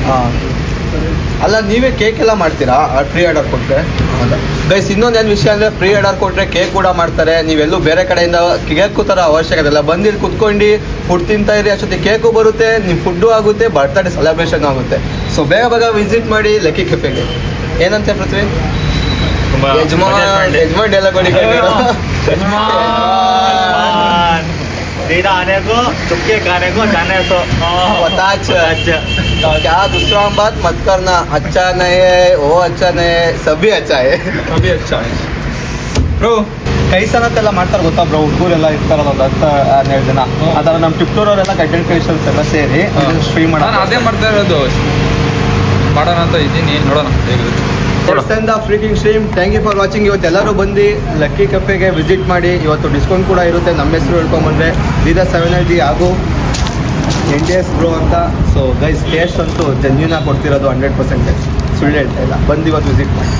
ಹಾಂ, ಅಲ್ಲ ನೀವೇ ಕೇಕ್ ಎಲ್ಲ ಮಾಡ್ತೀರಾ ಪ್ರೀ ಆರ್ಡರ್ ಕೊಟ್ಟರೆ? ಗೈಸ್ ಇನ್ನೊಂದೇನು ವಿಷಯ ಅಂದರೆ, ಪ್ರೀ ಆರ್ಡರ್ ಕೊಟ್ಟರೆ ಕೇಕ್ ಕೂಡ ಮಾಡ್ತಾರೆ. ನೀವೆಲ್ಲೂ ಬೇರೆ ಕಡೆಯಿಂದ ಕೇಕ್ ಥರ ಅವಶ್ಯಕತೆ ಇಲ್ಲ, ಬಂದಿಲ್ಲಿ ಕುತ್ಕೊಂಡು ಫುಡ್ ತಿಂತಾ ಇರಿ, ಅಷ್ಟೊತ್ತಿಗೆ ಕೇಕು ಬರುತ್ತೆ, ನಿಮ್ಮ ಫುಡ್ಡು ಆಗುತ್ತೆ, ಬರ್ತ್ಡೇ ಸೆಲೆಬ್ರೇಷನ್ ಆಗುತ್ತೆ. ಸೊ ಬೇಗ ವಿಸಿಟ್ ಮಾಡಿ ಲಕ್ಕಿ ಕೆಫೆಗೆ. ಏನಂತೆ ಪೃಥ್ವಿ? ಯಜಮಾನ್ ಡೈಲಾಗ್ ಹೊಡಿ. सीधा आने को चुपके खाने को जाने को बताच क्या दूसरा बात मत करना, अच्छा नहीं है वो अच्छा नहीं है, सभी अच्छा है. ಅಭಿ ಅಚ್ಚಾ ಬ್ರೋ. ಕೈ ಸನತ್ತೆಲ್ಲ ಮಾಡ್ತಾರೆ ಗೊತ್ತಾ ಬ್ರೋ, ಹುಡುಗರೆಲ್ಲ ಇರ್ತಾರಲ್ಲ ಒಂದು 10-12 ಜನ. ಆ ಥರ ನಮ್ಮ ಟಿಪ್ಟೋರವರೆಲ್ಲ ಕಂಟೆಂಟ್ ಕ್ರಿಯೇಷನ್ಸ್ ಎಲ್ಲ ಸೇರಿ ಸ್ಟ್ರೀಮ್ ನಾನು ಮಾಡೋಣ. ಅದೇ ಮಾಡ್ತಾ ಇರೋದು, ಮಾಡೋಣ ಅಂತ ಇದ್ದೀನಿ, ನೋಡೋಣ ಹೇಗಿರುತ್ತೆ. Freaking stream. Thank you for watching. ಇವತ್ತು ಎಲ್ಲರೂ ಬಂದು ಲಕ್ಕಿ ಕೆಫೆಗೆ ವಿಸಿಟ್ ಮಾಡಿ. ಇವತ್ತು ಡಿಸ್ಕೌಂಟ್ ಕೂಡ ಇರುತ್ತೆ, ನಮ್ಮ ಹೆಸರು ಹೇಳ್ಕೊಂಬಂದ್ರೆ Dida 7LG ಹಾಗೂ NDS ಬ್ರೋ ಅಂತ. ಸೊ ಗೈಸ್ ಟೇಸ್ಟ್ ಅಂತೂ ಜೆನ್ಯೂನ್ ಆಗಿ ಕೊಡ್ತಿರೋದು 100%. ಸುಳ್ಳು ಹೇಳ್ತಾ ಇಲ್ಲ, ಬಂದು ಇವತ್ತು ವಿಸಿಟ್ ಮಾಡಿ.